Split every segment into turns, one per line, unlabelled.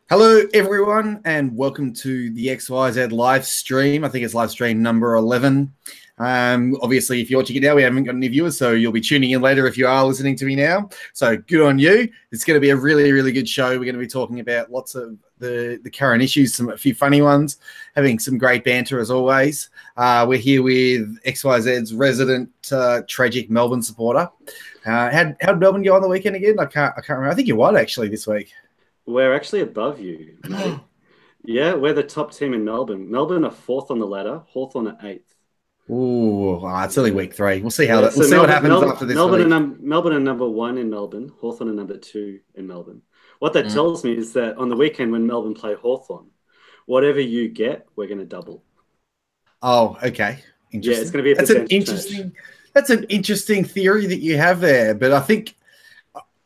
Hello, everyone, and welcome to the XYZ live stream. I think it's live stream number 11. Obviously, if you're watching it now, we haven't got any viewers, so you'll be tuning in later if you are listening to me now. So good on you. It's going to be a really, really good show. We're going to be talking about lots of the current issues, a few funny ones, having some great banter as always. We're here with XYZ's resident tragic Melbourne supporter. How'd Melbourne go on the weekend again? I can't remember. I think you won actually this week.
We're actually above you, mate. Yeah, we're the top team in Melbourne. Melbourne are fourth on the ladder, Hawthorn are eighth.
Ooh, it's only week 3. We'll see how we'll see what happens after this week.
Melbourne are number 1 in Melbourne. Hawthorn are number 2 in Melbourne. What that tells me is that on the weekend when Melbourne play Hawthorn, whatever you get, we're going to double.
Oh, okay. Interesting.
Yeah, it's going to be
That's an interesting theory that you have there, but I think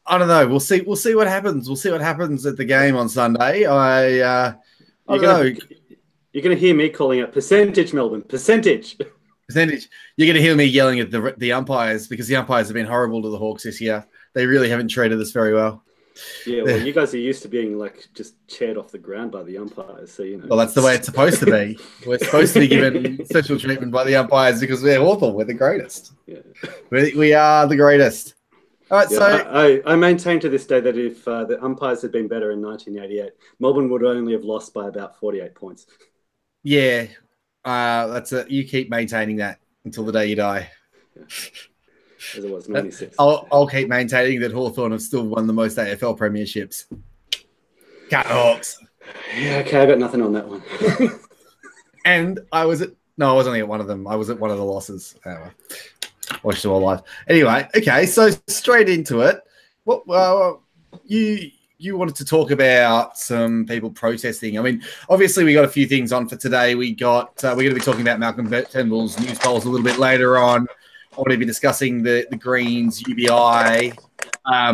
I don't know. We'll see what happens. We'll see what happens at the game on Sunday. I don't know.
You're going to hear me calling it percentage, Melbourne. Percentage.
You're going to hear me yelling at the umpires because the umpires have been horrible to the Hawks this year. They really haven't treated us very well.
Yeah, well, you guys are used to being just chaired off the ground by the umpires, so you know.
Well, that's the way it's supposed to be. We're supposed to be given special treatment by the umpires because we're Hawthorn. We're the greatest. Yeah. We are the greatest. All right,
yeah,
so
I maintain to this day that if the umpires had been better in 1988, Melbourne would only have lost by about 48 points.
Yeah, you keep maintaining that until the day you die.
Yeah. As it was 96.
I'll keep maintaining that Hawthorn have still won the most AFL premierships. Cut Hawks.
Yeah, okay, I got nothing on that one.
And I was only at one of them. I was at one of the losses. Watched them all live. Anyway, okay, so straight into it. What you wanted to talk about some people protesting. I mean, obviously we got a few things on for today. We're going to be talking about Malcolm Turnbull's news polls a little bit later on. I want to be discussing the Greens UBI.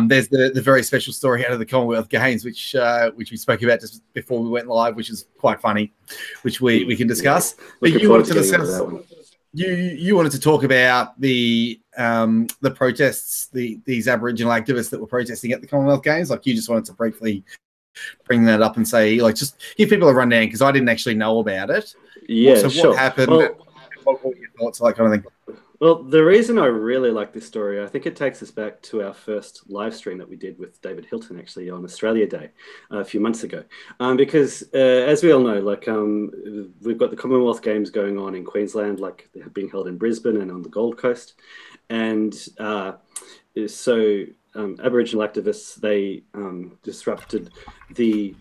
There's the very special story out of the Commonwealth Games, which we spoke about just before we went live, which is quite funny, which we can discuss. But you wanted to discuss. You wanted to talk about the protests, these Aboriginal activists that were protesting at the Commonwealth Games. Like you just wanted to briefly bring that up and say, just give people a rundown because I didn't actually know about it.
Yeah,
so
sure.
What happened? What were your thoughts? That kind of thing.
Well, the reason I really like this story, I think it takes us back to our first live stream that we did with David Hilton, actually, on Australia Day a few months ago. Because as we all know, we've got the Commonwealth Games going on in Queensland, they're being held in Brisbane and on the Gold Coast. And so Aboriginal activists, they disrupted the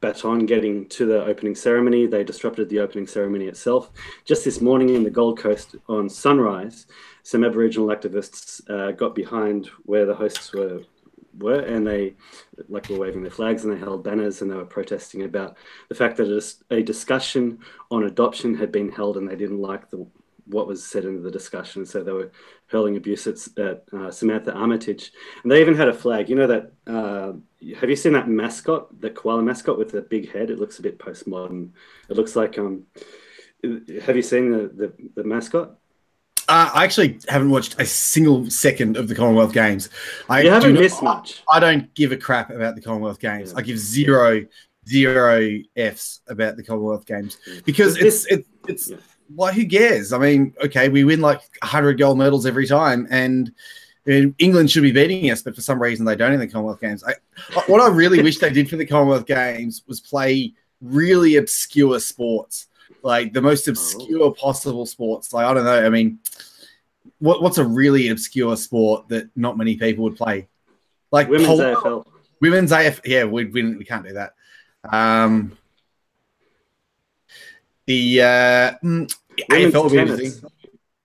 baton getting to the opening ceremony. They disrupted the opening ceremony itself. Just this morning in the Gold Coast on sunrise, some Aboriginal activists got behind where the hosts were and they were waving their flags and they held banners and they were protesting about the fact that a discussion on adoption had been held and they didn't like what was said in the discussion. So they were hurling abuse at Samantha Armitage. And they even had a flag. You know that, have you seen that mascot, that koala mascot with the big head? It looks a bit postmodern. It looks like, have you seen the mascot?
I actually haven't watched a single second of the Commonwealth Games.
You haven't missed much.
I don't give a crap about the Commonwealth Games. Yeah. I give zero Fs about the Commonwealth Games because it's yeah. Well, who cares? I mean, okay, we win 100 gold medals every time, and England should be beating us, but for some reason they don't in the Commonwealth Games. What I really wish they did for the Commonwealth Games was play really obscure sports, the most obscure possible sports. I don't know. I mean, what's a really obscure sport that not many people would play?
Women's AFL.
Women's AFL. Yeah, we can't do that. The AFL
tennis.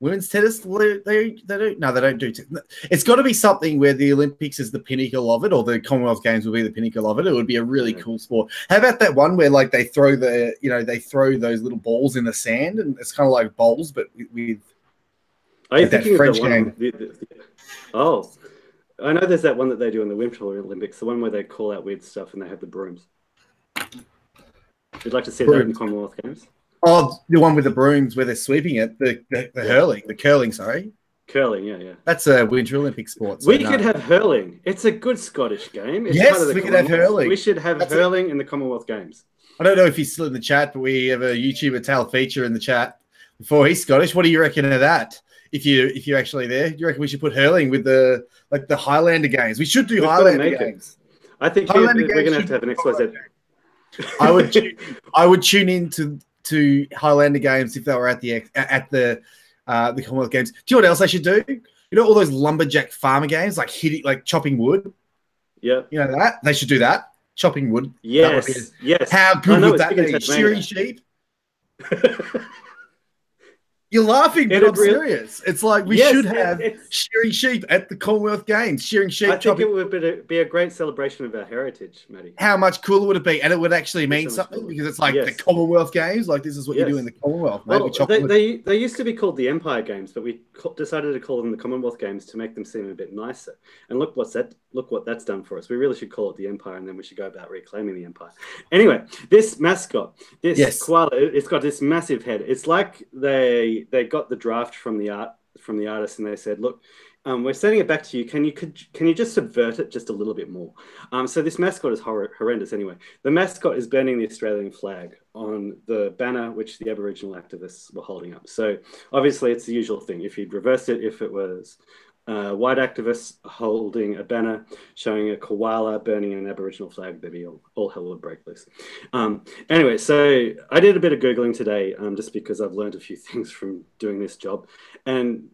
Women's tennis, they don't do tennis. It's got to be something where the Olympics is the pinnacle of it, or the Commonwealth Games will be the pinnacle of it. It would be a really cool sport. How about that one where they throw they throw those little balls in the sand, and it's kind of like bowls, but with
Are you thinking of the one? Oh, I know there's that one that they do in the Winter Olympics, the one where they call out weird stuff and they have the brooms. You'd like to see that in the Commonwealth Games?
Oh, the one with the brooms where they're sweeping it, the hurling, the curling, sorry.
Curling, yeah.
That's a Winter Olympic sport. So
we could have hurling. It's a good Scottish game. It's
yes, we could have hurling.
We should have hurling in the Commonwealth Games.
I don't know if he's still in the chat, but we have a YouTuber Tal Feature in the chat before he's Scottish. What do you reckon of that? If you're actually there, do you reckon we should put hurling with the Highlander games? We should do Highlander games.
I think we're going to have an XYZ.
I would tune in to Highlander games if they were at the Commonwealth Games. Do you know what else they should do? You know all those lumberjack farmer games, like chopping wood.
Yeah,
you know that they should do that. Chopping wood.
Yes, yes.
How good would that be? Shearing sheep. You're laughing, but I'm serious. It's like we should have shearing sheep at the Commonwealth Games. Shearing sheep.
I think it would be a great celebration of our heritage, Matty.
How much cooler would it be? And it would actually mean something because it's like the Commonwealth Games. Like this is what you do in the Commonwealth.
Well, they used to be called the Empire Games, but we decided to call them the Commonwealth Games to make them seem a bit nicer. And look what that's done for us. We really should call it the Empire, and then we should go about reclaiming the Empire. Anyway, this mascot, this koala, it's got this massive head. It's like they got the draft from the artist, and they said, look, we're sending it back to you. Can you just subvert it just a little bit more? So this mascot is horrendous anyway. The mascot is burning the Australian flag on the banner which the Aboriginal activists were holding up. So obviously it's the usual thing. If you'd reversed it, if it was white activists holding a banner showing a koala burning an Aboriginal flag, there'd be all hell would break loose. Anyway, so I did a bit of Googling today just because I've learned a few things from doing this job. And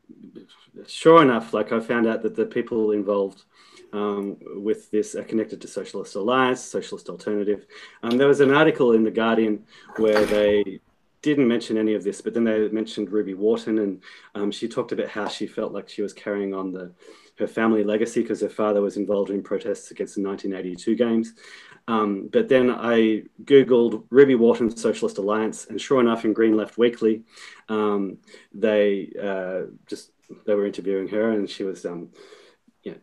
sure enough, I found out that the people involved with this are connected to Socialist Alliance, Socialist Alternative. There was an article in The Guardian where they didn't mention any of this, but then they mentioned Ruby Wharton, and she talked about how she felt like she was carrying on her family legacy because her father was involved in protests against the 1982 games. But then I Googled Ruby Wharton Socialist Alliance, and sure enough, in Green Left Weekly, they were interviewing her, and she was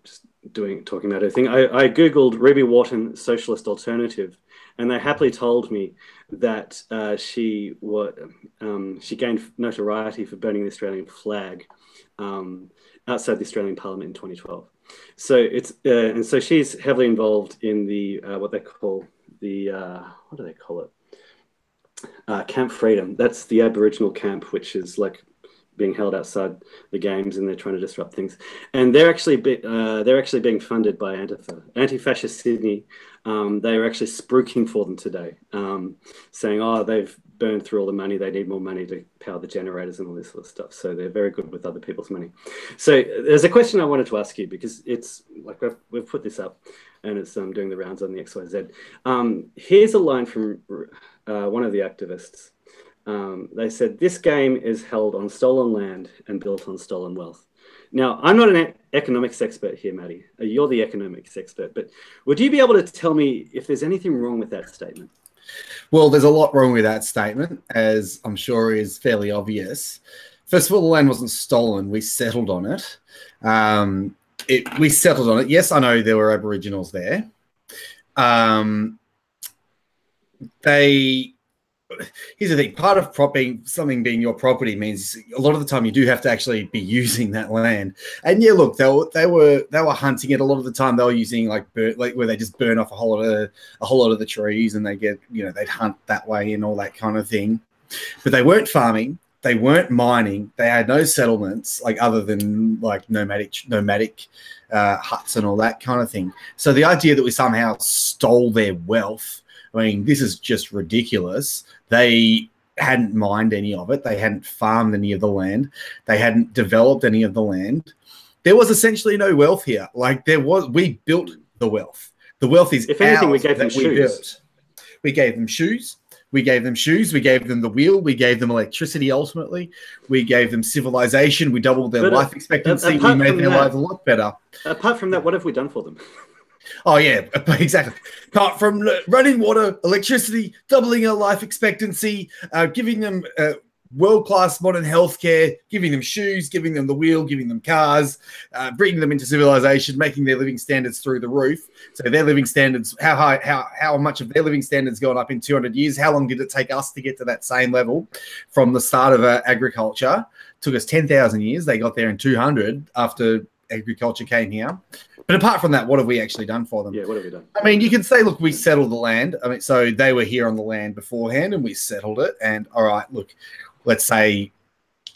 just talking about her thing. I Googled Ruby Wharton Socialist Alternative, and they happily told me that she gained notoriety for burning the Australian flag outside the Australian Parliament in 2012. So and so she's heavily involved in the what do they call it? Camp Freedom. That's the Aboriginal camp, which is being held outside the games, and they're trying to disrupt things. And they're actually being funded by Anti-Fascist Sydney. They were actually spruiking for them today, saying, "Oh, they've burned through all the money. They need more money to power the generators and all this sort of stuff." So they're very good with other people's money. So there's a question I wanted to ask you because it's we've put this up, and it's doing the rounds on the XYZ. Here's a line from one of the activists. They said, "This game is held on stolen land and built on stolen wealth." Now, I'm not an economics expert here, Matty. You're the economics expert, but would you be able to tell me if there's anything wrong with that statement?
Well, there's a lot wrong with that statement, as I'm sure is fairly obvious. First of all, the land wasn't stolen. We settled on it. We settled on it. Yes, I know there were Aboriginals there. Here's the thing. Part of something being your property means a lot of the time you do have to actually be using that land. And yeah, look, they were hunting it a lot of the time. They were using where they just burn off a whole lot of the trees, and they get they'd hunt that way and all that kind of thing. But they weren't farming. They weren't mining. They had no settlements other than nomadic huts and all that kind of thing. So the idea that we somehow stole their wealth, I mean, this is just ridiculous. They hadn't mined any of it. They hadn't farmed any of the land. They hadn't developed any of the land. There was essentially no wealth here. We built the wealth. The wealth is
if anything, we gave them shoes.
We gave them shoes. We gave them shoes. We gave them the wheel. We gave them electricity. Ultimately, we gave them civilization. We doubled their life expectancy. We made their lives a lot better.
Apart from that, what have we done for them?
Oh, yeah, exactly. Apart from running water, electricity, doubling their life expectancy, giving them world-class modern healthcare, giving them shoes, giving them the wheel, giving them cars, bringing them into civilization, making their living standards through the roof. So their living standards, how much of their living standards gone up in 200 years? How long did it take us to get to that same level from the start of agriculture took us 10,000 years. They got there in 200 after agriculture came here. But apart from that, what have we actually done for them?
Yeah, what have we done?
I mean, you can say, look, we settled the land. I mean, so they were here on the land beforehand and we settled it. And all right, look, let's say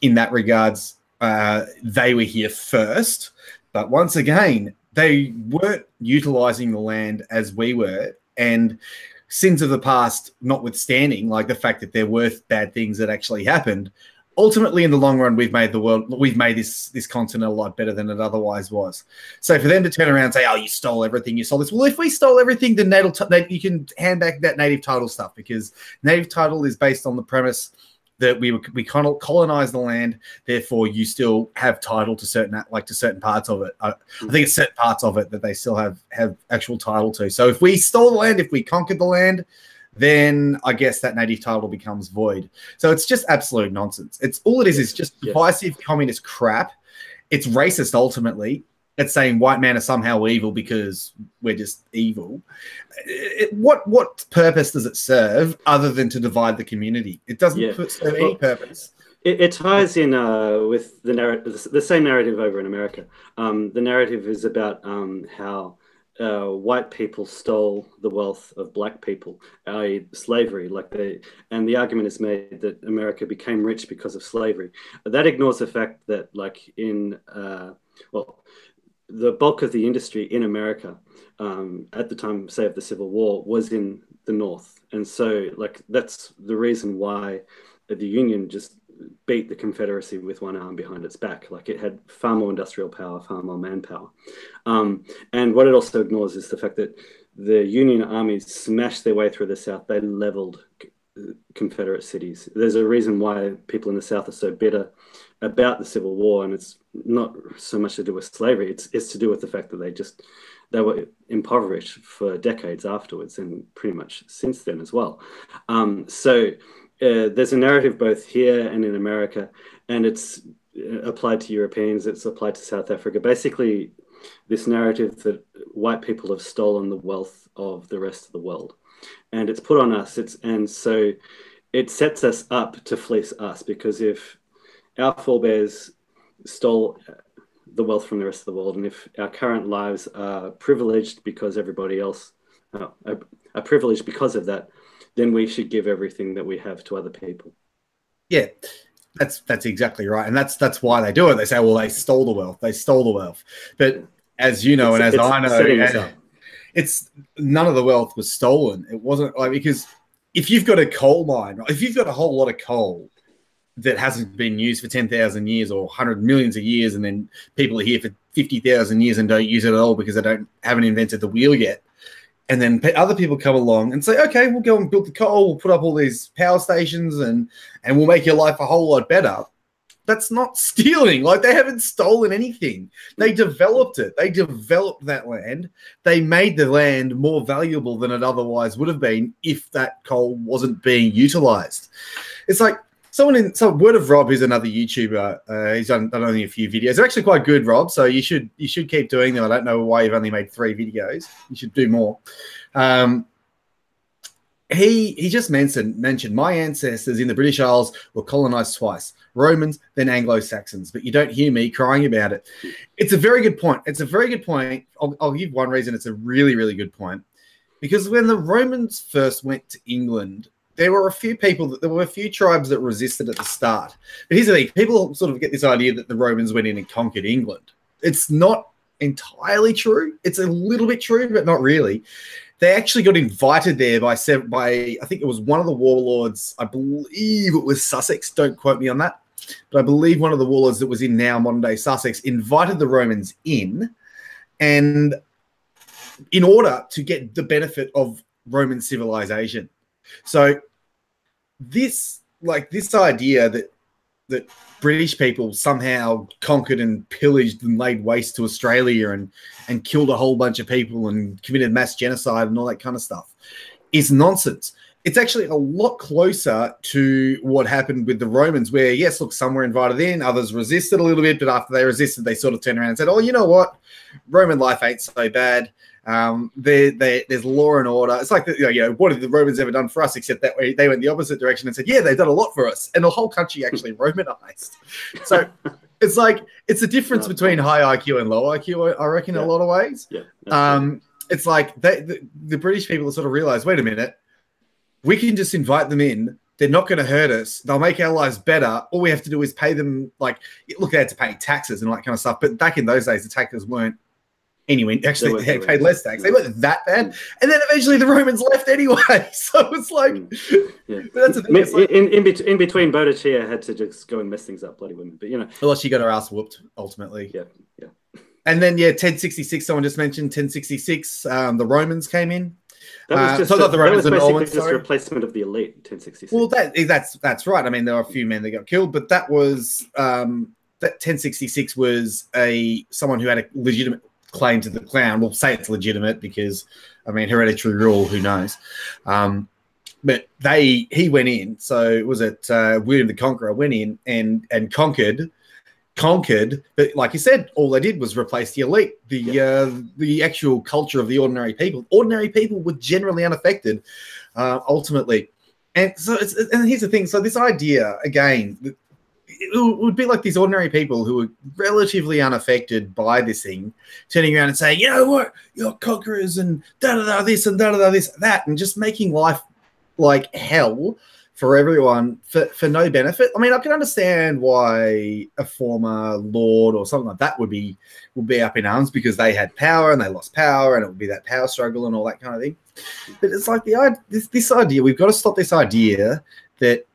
in that regards, they were here first. But once again, they weren't utilizing the land as we were. And sins of the past notwithstanding, like the fact that there were bad things that actually happened, ultimately, in the long run, we've made this continent a lot better than it otherwise was. So for them to turn around and say, "Oh, you stole everything, you stole this," well, if we stole everything, then you can hand back that native title stuff, because native title is based on the premise that we colonized the land, therefore you still have title to certain parts of it. I think it's certain parts of it that they still have actual title to. So if we stole the land, if we conquered the land, then I guess that native title becomes void. So it's just absolute nonsense. It's all it is just divisive communist crap. It's racist ultimately. It's saying white man are somehow evil because we're just evil. What purpose does it serve other than to divide the community? It doesn't serve any purpose.
It ties in with the same narrative over in America. The narrative is about how white people stole the wealth of black people, i.e. slavery. And the argument is made that America became rich because of slavery. That ignores the fact that, like the bulk of the industry in America at the time, say, of the Civil War, was in the North. And so, that's the reason why the Union just beat the Confederacy with one arm behind its back. Like, it had far more industrial power, far more manpower. And what it also ignores is the fact that the Union armies smashed their way through the South. They leveled Confederate cities. There's a reason why people in the South are so bitter about the Civil War, and it's not so much to do with slavery. It's to do with the fact that they were impoverished for decades afterwards, and pretty much since then as well. So there's a narrative both here and in America, and it's applied to Europeans, it's applied to South Africa. Basically, this narrative that white people have stolen the wealth of the rest of the world, and it's put on us. And so it sets us up to fleece us, because if our forebears stole the wealth from the rest of the world, and if our current lives are privileged because everybody else are privileged because of that, then we should give everything that we have to other people. Yeah,
that's exactly right. And that's why they do it. They say, well, they stole the wealth. But as you know, and as I know, it's none of the wealth was stolen. It wasn't because if you've got a coal mine, if you've got a whole lot of coal that hasn't been used for 10,000 years or 100 millions of years, and then people are here for 50,000 years and don't use it at all because they haven't invented the wheel yet. And then other people come along and say, okay, we'll go and build the coal, we'll put up all these power stations and we'll make your life a whole lot better. That's not stealing. They haven't stolen anything. They developed it. They developed that land. They made the land more valuable than it otherwise would have been if that coal wasn't being utilized. It's like, Word of Rob, who's another YouTuber, he's done only a few videos. They're actually quite good, Rob. So you should keep doing them. I don't know why you've only made 3 videos. You should do more. He just mentioned my ancestors in the British Isles were colonized twice, Romans, then Anglo-Saxons. But you don't hear me crying about it. It's a very good point. I'll give one reason. It's a really, really good point. Because when the Romans first went to England, there were a few tribes that resisted at the start. But here's the thing. People sort of get this idea that the Romans went in and conquered England. It's not entirely true. It's a little bit true, but not really. They actually got invited there by I think it was one of the warlords. I believe it was Sussex. Don't quote me on that. But I believe one of the warlords that was in now modern-day Sussex invited the Romans in, and in order to get the benefit of Roman civilization. So this idea that British people somehow conquered and pillaged and laid waste to Australia and killed a whole bunch of people and committed mass genocide and all that kind of stuff is nonsense. It's actually a lot closer to what happened with the Romans, where, yes, look, some were invited in, others resisted a little bit, but after they resisted, they sort of turned around and said, oh, you know what? Roman life ain't so bad. There's law and order. It's like, what have the Romans ever done for us? Except that way they went the opposite direction and said, yeah, they've done a lot for us. And the whole country actually Romanized. So it's like, it's a difference between high IQ and low IQ, I reckon, in a lot of ways.
Yeah,
it's like the British people sort of realized, wait a minute, we can just invite them in. They're not going to hurt us. They'll make our lives better. All we have to do is pay them, look, they had to pay taxes and all that kind of stuff. But back in those days, the taxes weren't anyway. Actually, they paid less tax. They weren't that bad. And then eventually the Romans left anyway. So it's like, but that's the thing.
In between, Boadicea had to just go and mess things up, bloody women. But,
well, she got her ass whooped, ultimately.
Yeah.
And then, 1066, someone just mentioned 1066, the Romans came in.
That was just
not the Romans,
that was basically
Normans,
just a replacement of the elite, 1066.
Well, that's right. I mean, there were a few men that got killed, but that was that 1066 was someone who had a legitimate claim to the crown. We'll say it's legitimate because, I mean, hereditary rule, who knows? But he went in. So it was William the Conqueror went in and conquered, but like you said, all they did was replace the elite, the actual culture of the ordinary people. Ordinary people were generally unaffected, ultimately. And so, and here's the thing. So this idea, again, it would be like these ordinary people who were relatively unaffected by this thing, turning around and saying, you know what, you're conquerors and da-da-da this and da-da-da this, that, and just making life like hell for everyone for no benefit. I mean, I can understand why a former lord or something like that would be up in arms because they had power and they lost power and it would be that power struggle and all that kind of thing. But it's like this idea, we've got to stop this idea that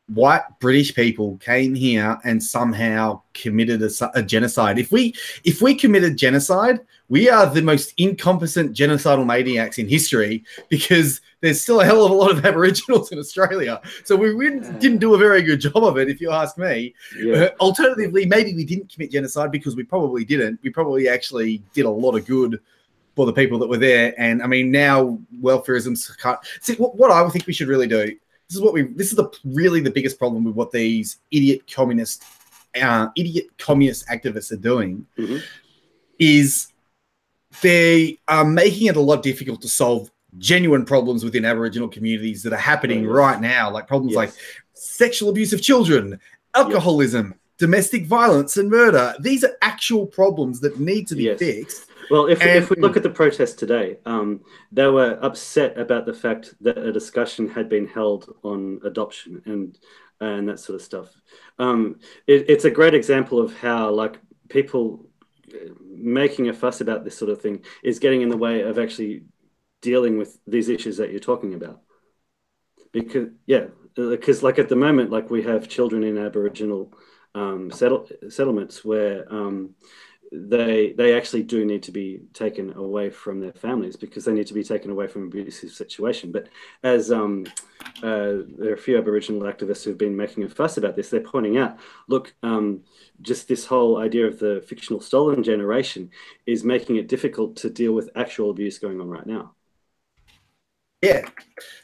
white British people came here and somehow committed a genocide. If we committed genocide, we are the most incompetent genocidal maniacs in history because there's still a hell of a lot of Aboriginals in Australia. So we didn't do a very good job of it, if you ask me. Yeah. Alternatively, maybe we didn't commit genocide because we probably didn't. We probably actually did a lot of good for the people that were there. And I mean, now welfareism's cut. See, what I would think we should really do. This is really the biggest problem with what these idiot communist activists are doing, is they are making it a lot difficult to solve genuine problems within Aboriginal communities that are happening right now, like problems like sexual abuse of children, alcoholism, domestic violence, and murder. These are actual problems that need to be fixed.
Well, if we look at the protest today, they were upset about the fact that a discussion had been held on adoption and that sort of stuff. It's a great example of how, like, people making a fuss about this sort of thing is getting in the way of actually dealing with these issues that you're talking about. Because like at the moment, like we have children in Aboriginal settlements where they actually do need to be taken away from their families because they need to be taken away from an abusive situation. But as there are a few Aboriginal activists who've been making a fuss about this, they're pointing out, look, just this whole idea of the fictional stolen generation is making it difficult to deal with actual abuse going on right now.
Yeah,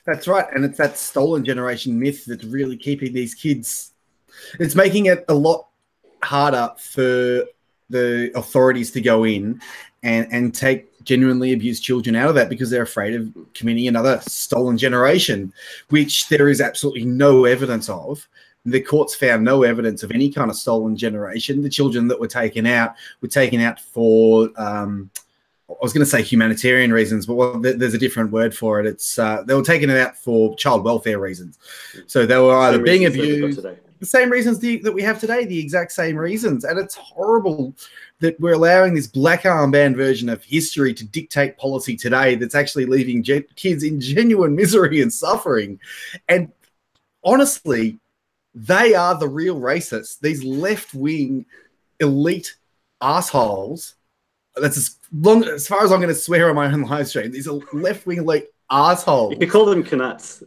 that's right. And it's that stolen generation myth that's really keeping these kids, it's making it a lot harder for the authorities to go in and take genuinely abused children out of that because they're afraid of committing another stolen generation, which there is absolutely no evidence of. The courts found no evidence of any kind of stolen generation. The children that were taken out for, I was going to say humanitarian reasons, but there's a different word for it. It's they were taken out for child welfare reasons. So they were either being abused. The same reasons that we have today, the exact same reasons. And it's horrible that we're allowing this black armband version of history to dictate policy today that's actually leaving kids in genuine misery and suffering. And honestly, they are the real racists. These left-wing elite assholes. That's as far as I'm going to swear on my own live stream. These are left-wing elite assholes.
You call them Canuts.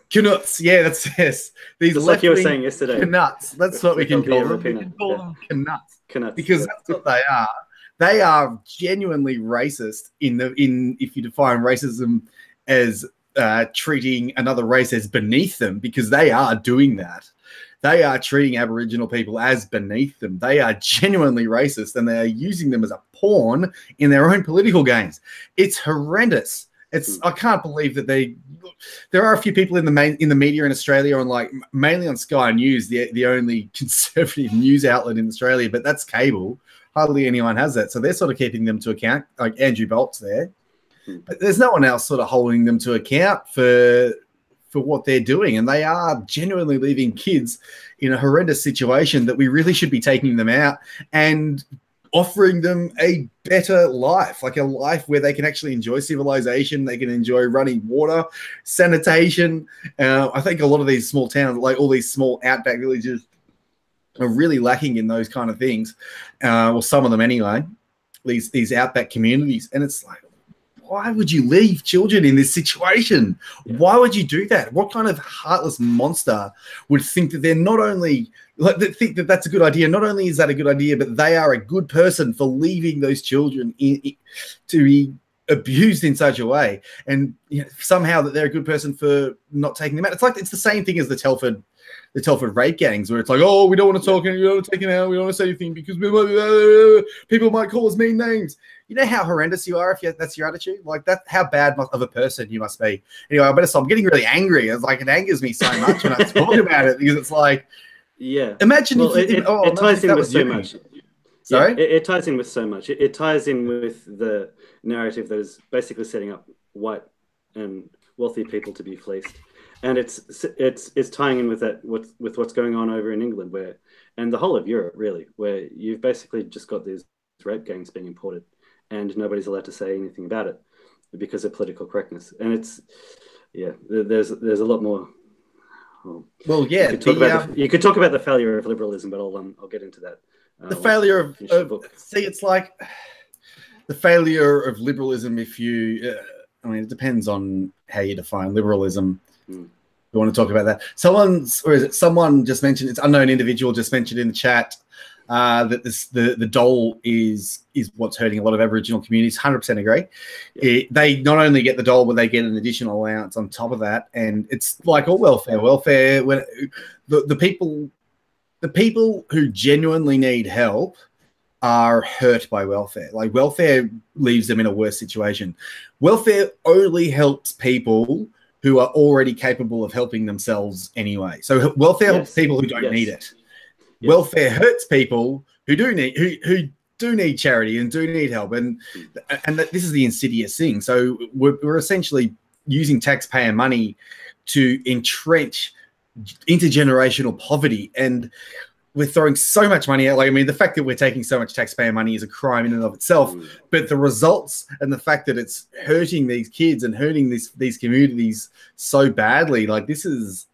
Canuts, yeah, that's these.
Just like you were saying yesterday.
Canuts, that's what we can call them. We can call them Canuts because that's what they are. They are genuinely racist. If you define racism as treating another race as beneath them, because they are doing that. They are treating Aboriginal people as beneath them. They are genuinely racist, and they are using them as a pawn in their own political games. It's horrendous. I can't believe that there are a few people in the media in Australia, on like mainly on Sky News, the only conservative news outlet in Australia, but that's cable. Hardly anyone has that. So they're sort of keeping them to account, like Andrew Bolt's there. But there's no one else sort of holding them to account for what they're doing. And they are genuinely leaving kids in a horrendous situation that we really should be taking them out and offering them a better life, like a life where they can actually enjoy civilization, they can enjoy running water, sanitation. I think a lot of these small towns, like all these small outback villages, are really lacking in those kind of things. Well, some of them anyway, these outback communities. And it's like, why would you leave children in this situation? Why would you do that? What kind of heartless monster would think that they're not only think that that's a good idea? Not only is that a good idea, but they are a good person for leaving those children to be abused in such a way, and somehow that they're a good person for not taking them out. It's the same thing as the Telford rape gangs, where it's like, oh, we don't want to talk, we don't want to take it out, we don't want to say anything because people might call us mean names. You know how horrendous you are if that's your attitude? Like that, how bad of a person you must be. Anyway, I better stop. I'm getting really angry. It's like, it angers me so much when I talk about it, because it's like, imagine
it ties in with so much.
Sorry?
It ties in with so much. It ties in with the narrative that is basically setting up white and wealthy people to be fleeced. And it's tying in with that, with what's going on over in England, and the whole of Europe, really, where you've basically just got these rape gangs being imported, and nobody's allowed to say anything about it because of political correctness. And there's a lot more.
Well, yeah,
you could talk about the failure of liberalism, but I'll get into that.
The failure of it's like the failure of liberalism. If you, it depends on how you define liberalism. You want to talk about that? Someone just mentioned, it's unknown individual just mentioned in the chat that the dole is what's hurting a lot of Aboriginal communities. 100% agree. They not only get the dole, but they get an additional allowance on top of that, and it's like all welfare. When the people who genuinely need help are hurt by welfare. Like, welfare leaves them in a worse situation. Welfare only helps people who are already capable of helping themselves anyway. So welfare helps people who don't need it. Welfare hurts people who do need charity and do need help, and this is the insidious thing. So we're essentially using taxpayer money to entrench intergenerational poverty, and we're throwing so much money out. Like, the fact that we're taking so much taxpayer money is a crime in and of itself, but the results and the fact that it's hurting these kids and hurting these communities so badly, like, this is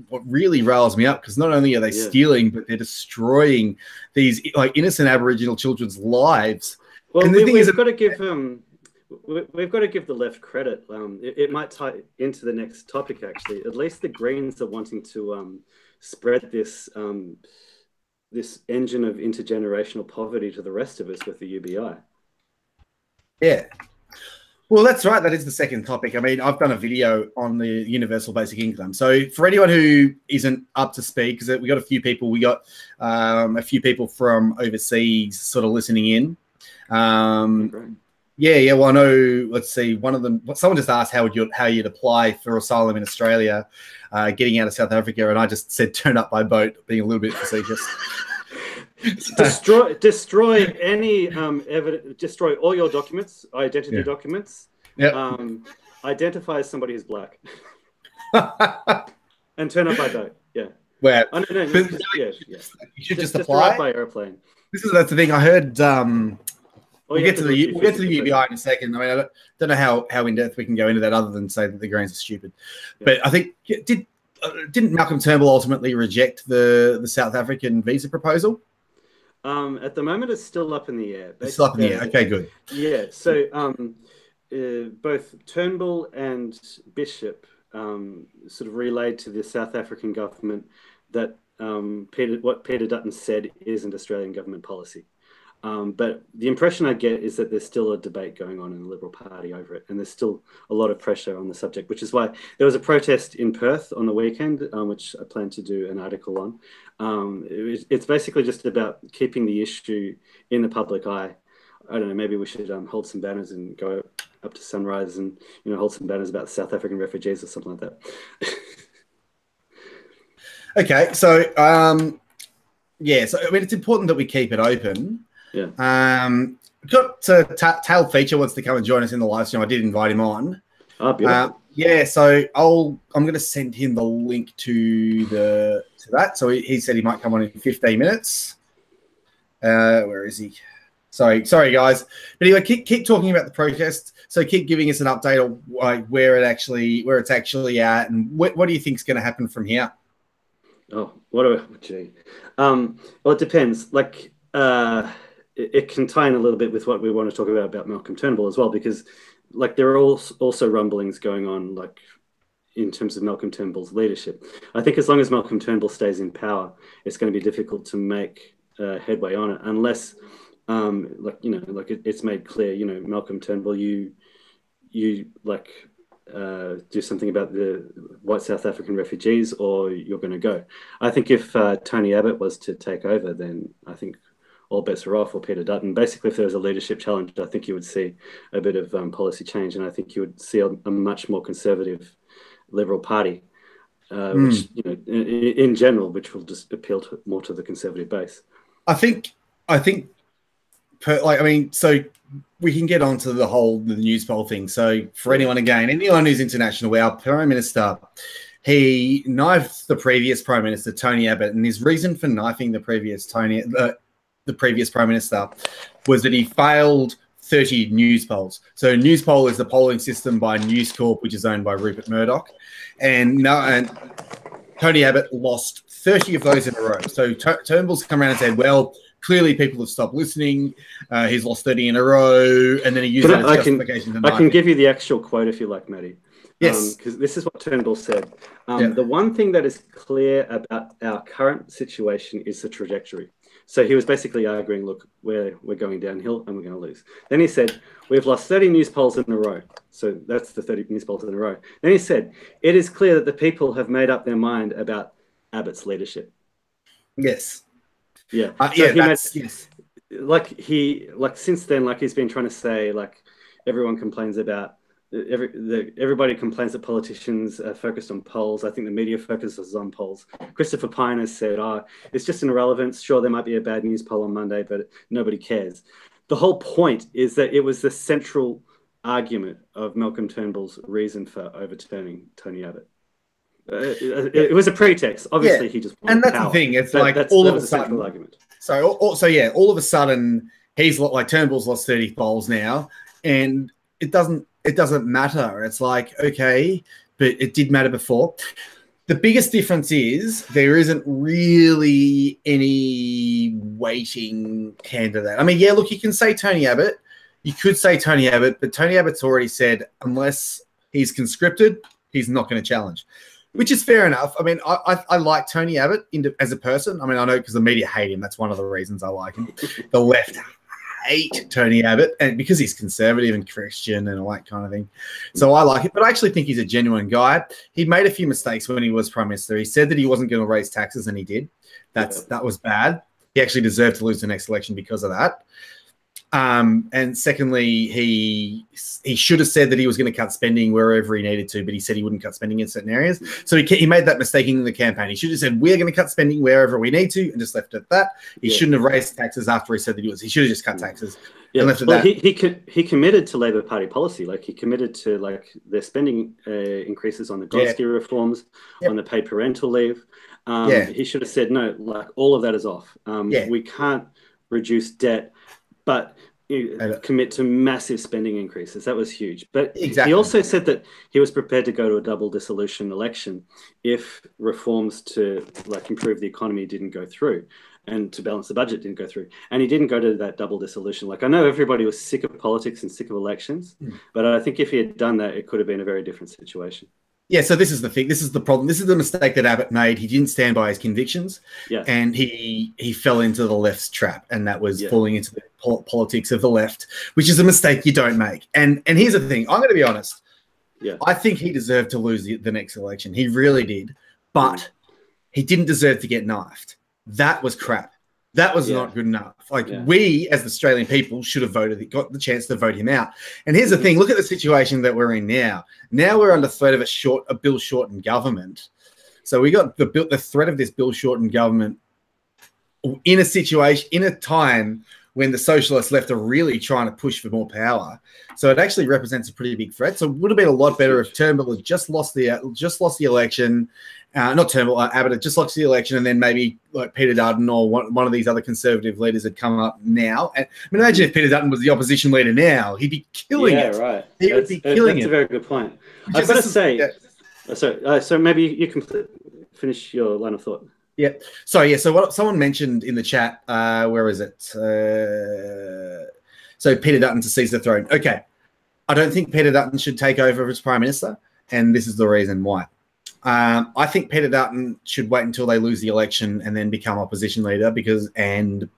what really riles me up, because not only are they stealing, but they're destroying these like innocent Aboriginal children's lives.
Well, and we've got to give the left credit. It might tie into the next topic, actually. At least the Greens are wanting to spread this engine of intergenerational poverty to the rest of us with the UBI.
Yeah. Well, that's right. That is the second topic. I've done a video on the universal basic income. So for anyone who isn't up to speed, because we got a few people, a few people from overseas sort of listening in. Yeah. Well, I know. Let's see. One of them. Someone just asked how you'd apply for asylum in Australia, getting out of South Africa, and I just said turn up by boat, being a little bit facetious.
destroy any evidence. Destroy all your documents, identity documents. Identify as somebody who's black, and turn up by boat. Yeah.
Where?
Oh, no,
you should just apply
by airplane.
That's the thing. I heard. We'll get to the UBI in a second. I don't know how in depth we can go into that, other than say that the Greens are stupid. But I think didn't Malcolm Turnbull ultimately reject the South African visa proposal?
At the moment, it's still up in the air.
It's still up in the air. Okay, good.
Yeah. So both Turnbull and Bishop sort of relayed to the South African government that what Peter Dutton said isn't Australian government policy. But the impression I get is that there's still a debate going on in the Liberal Party over it, and there's still a lot of pressure on the subject, which is why there was a protest in Perth on the weekend, which I plan to do an article on. It's basically just about keeping the issue in the public eye. I don't know, maybe we should hold some banners and go up to Sunrise and, hold some banners about the South African refugees or something like that.
Okay, so, yeah, so, I mean, it's important that we keep it open.
Yeah.
Got Tail Feature wants to come and join us in the live stream. I did invite him on.
Oh, beautiful.
Yeah, so I'm going to send him the link to that. So he said he might come on in 15 minutes. Where is he? Sorry, guys. But anyway, keep talking about the protest. So keep giving us an update on where it's actually at, and what do you think is going to happen from here?
Oh, gee. Well, it depends. Like, it can tie in a little bit with what we want to talk about Malcolm Turnbull as well, because like there are also rumblings going on, like in terms of Malcolm Turnbull's leadership. I think as long as Malcolm Turnbull stays in power, it's going to be difficult to make headway on it unless, it's made clear, Malcolm Turnbull, you do something about the white South African refugees, or you're going to go. I think if Tony Abbott was to take over, then I think all bets are off, or Peter Dutton. Basically, if there was a leadership challenge, I think you would see a bit of policy change, and I think you would see a much more conservative Liberal Party, which, in general, which will just appeal more to the conservative base.
So we can get on to the news poll thing. So for anyone who's international, our Prime Minister, he knifed the previous Prime Minister, Tony Abbott, and his reason for knifing the previous Prime Minister was that he failed 30 news polls. So news poll is the polling system by News Corp, which is owned by Rupert Murdoch. And Tony Abbott lost 30 of those in a row. So Turnbull's come around and said, well, clearly people have stopped listening. He's lost 30 in a row. And then he used that as justification.
I can give you the actual quote if you like, Matty.
Yes.
Because this is what Turnbull said. The one thing that is clear about our current situation is the trajectory. So he was basically arguing, look, we're going downhill and we're going to lose. Then he said, we've lost 30 news polls in a row. So that's the 30 news polls in a row. Then he said, it is clear that the people have made up their mind about Abbott's leadership.
Yes.
Yeah.
Yes.
Since then, he's been trying to say, everyone complains about, everybody complains that politicians are focused on polls. I think the media focuses on polls. Christopher Pine has said, it's just an irrelevance. Sure, there might be a bad news poll on Monday, but nobody cares. The whole point is that it was the central argument of Malcolm Turnbull's reason for overturning Tony Abbott. It was a pretext. Obviously, he just wanted
that's
power.
The thing. It's
all of a sudden, argument.
So all of a sudden, he's Turnbull's lost 30 polls now, and it doesn't matter. It's okay, but it did matter before. The biggest difference is there isn't really any waiting candidate. I mean, yeah, look, you can say Tony Abbott. You could say Tony Abbott, but Tony Abbott's already said unless he's conscripted, he's not going to challenge, which is fair enough. I mean, I like Tony Abbott as a person. I mean, I know because the media hate him. That's one of the reasons I like him. The left hate Tony Abbott, and because he's conservative and Christian and all that kind of thing. So I like it, but I actually think he's a genuine guy. He made a few mistakes when he was Prime Minister. He said that he wasn't going to raise taxes, and he did. That was bad. He actually deserved to lose the next election because of that. And secondly, he should have said that he was going to cut spending wherever he needed to, but he said he wouldn't cut spending in certain areas. So he made that mistake in the campaign. He should have said, we're going to cut spending wherever we need to, and just left it at that. He shouldn't have raised taxes after he said that he was. He should have just cut taxes.
Yeah.
And left it at that.
He committed to Labor Party policy. He committed to their spending increases on the Gonski reforms, on the paid parental leave. He should have said, no, all of that is off. We can't reduce debt, but commit to massive spending increases. That was huge. But he also said that he was prepared to go to a double dissolution election if reforms to improve the economy didn't go through and to balance the budget didn't go through. And he didn't go to that double dissolution. I know everybody was sick of politics and sick of elections, but I think if he had done that, it could have been a very different situation.
Yeah, so this is the thing. This is the problem. This is the mistake that Abbott made. He didn't stand by his convictions, and he fell into the left's trap, and that was falling into the politics of the left, which is a mistake you don't make. And here's the thing. I'm going to be honest.
Yeah,
I think he deserved to lose the next election. He really did, but he didn't deserve to get knifed. That was crap. That was not good enough. Like we, as the Australian people, should have got the chance to vote him out. And here's the thing: look at the situation that we're in now. Now we're under threat of a Bill Shorten government. So we got the threat of this Bill Shorten government in a situation, in a time when the socialist left are really trying to push for more power. So it actually represents a pretty big threat. So it would have been a lot better if Turnbull had just lost the election. Not Turnbull, Abbott had just lost the election, and then maybe like Peter Dutton or one of these other conservative leaders had come up now. And I mean, imagine if Peter Dutton was the opposition leader now, he'd be killing it.
Yeah, right.
He would be killing it.
That's a very good point. I've got to say, so maybe you can finish your line of thought.
Yeah. So what someone mentioned in the chat, where is it? So Peter Dutton to seize the throne. Okay. I don't think Peter Dutton should take over as Prime Minister, and this is the reason why. I think Peter Dutton should wait until they lose the election and then become opposition leader and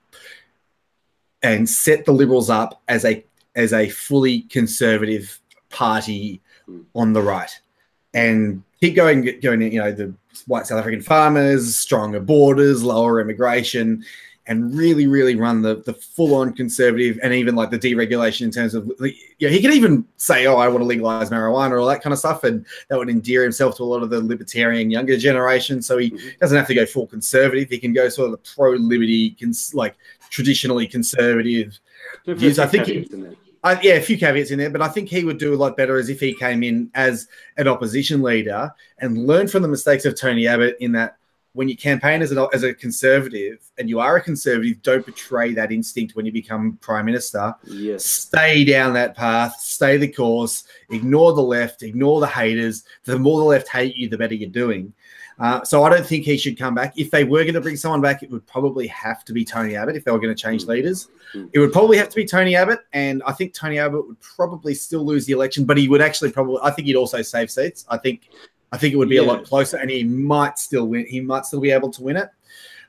set the Liberals up as a fully conservative party on the right, and keep going, the white South African farmers, stronger borders, lower immigration, and really, really run the full-on conservative, and even like the deregulation in terms of, he could even say, I want to legalize marijuana or all that kind of stuff, and that would endear himself to a lot of the libertarian younger generation. So he doesn't have to go full conservative. He can go sort of the pro-liberty, like traditionally conservative views. I think a few caveats in there, but I think he would do a lot better as if he came in as an opposition leader and learned from the mistakes of Tony Abbott, in that when you campaign as a conservative and you are a conservative, don't betray that instinct when you become Prime Minister.
Yes.
Stay down that path, stay the course, ignore the left, ignore the haters. The more the left hate you, the better you're doing. So I don't think he should come back. If they were going to bring someone back, it would probably have to be Tony Abbott. If they were going to change leaders, it would probably have to be Tony Abbott. And I think Tony Abbott would probably still lose the election, but he would actually I think he'd also save seats. I think it would be a lot closer, and he might still win. He might still be able to win it.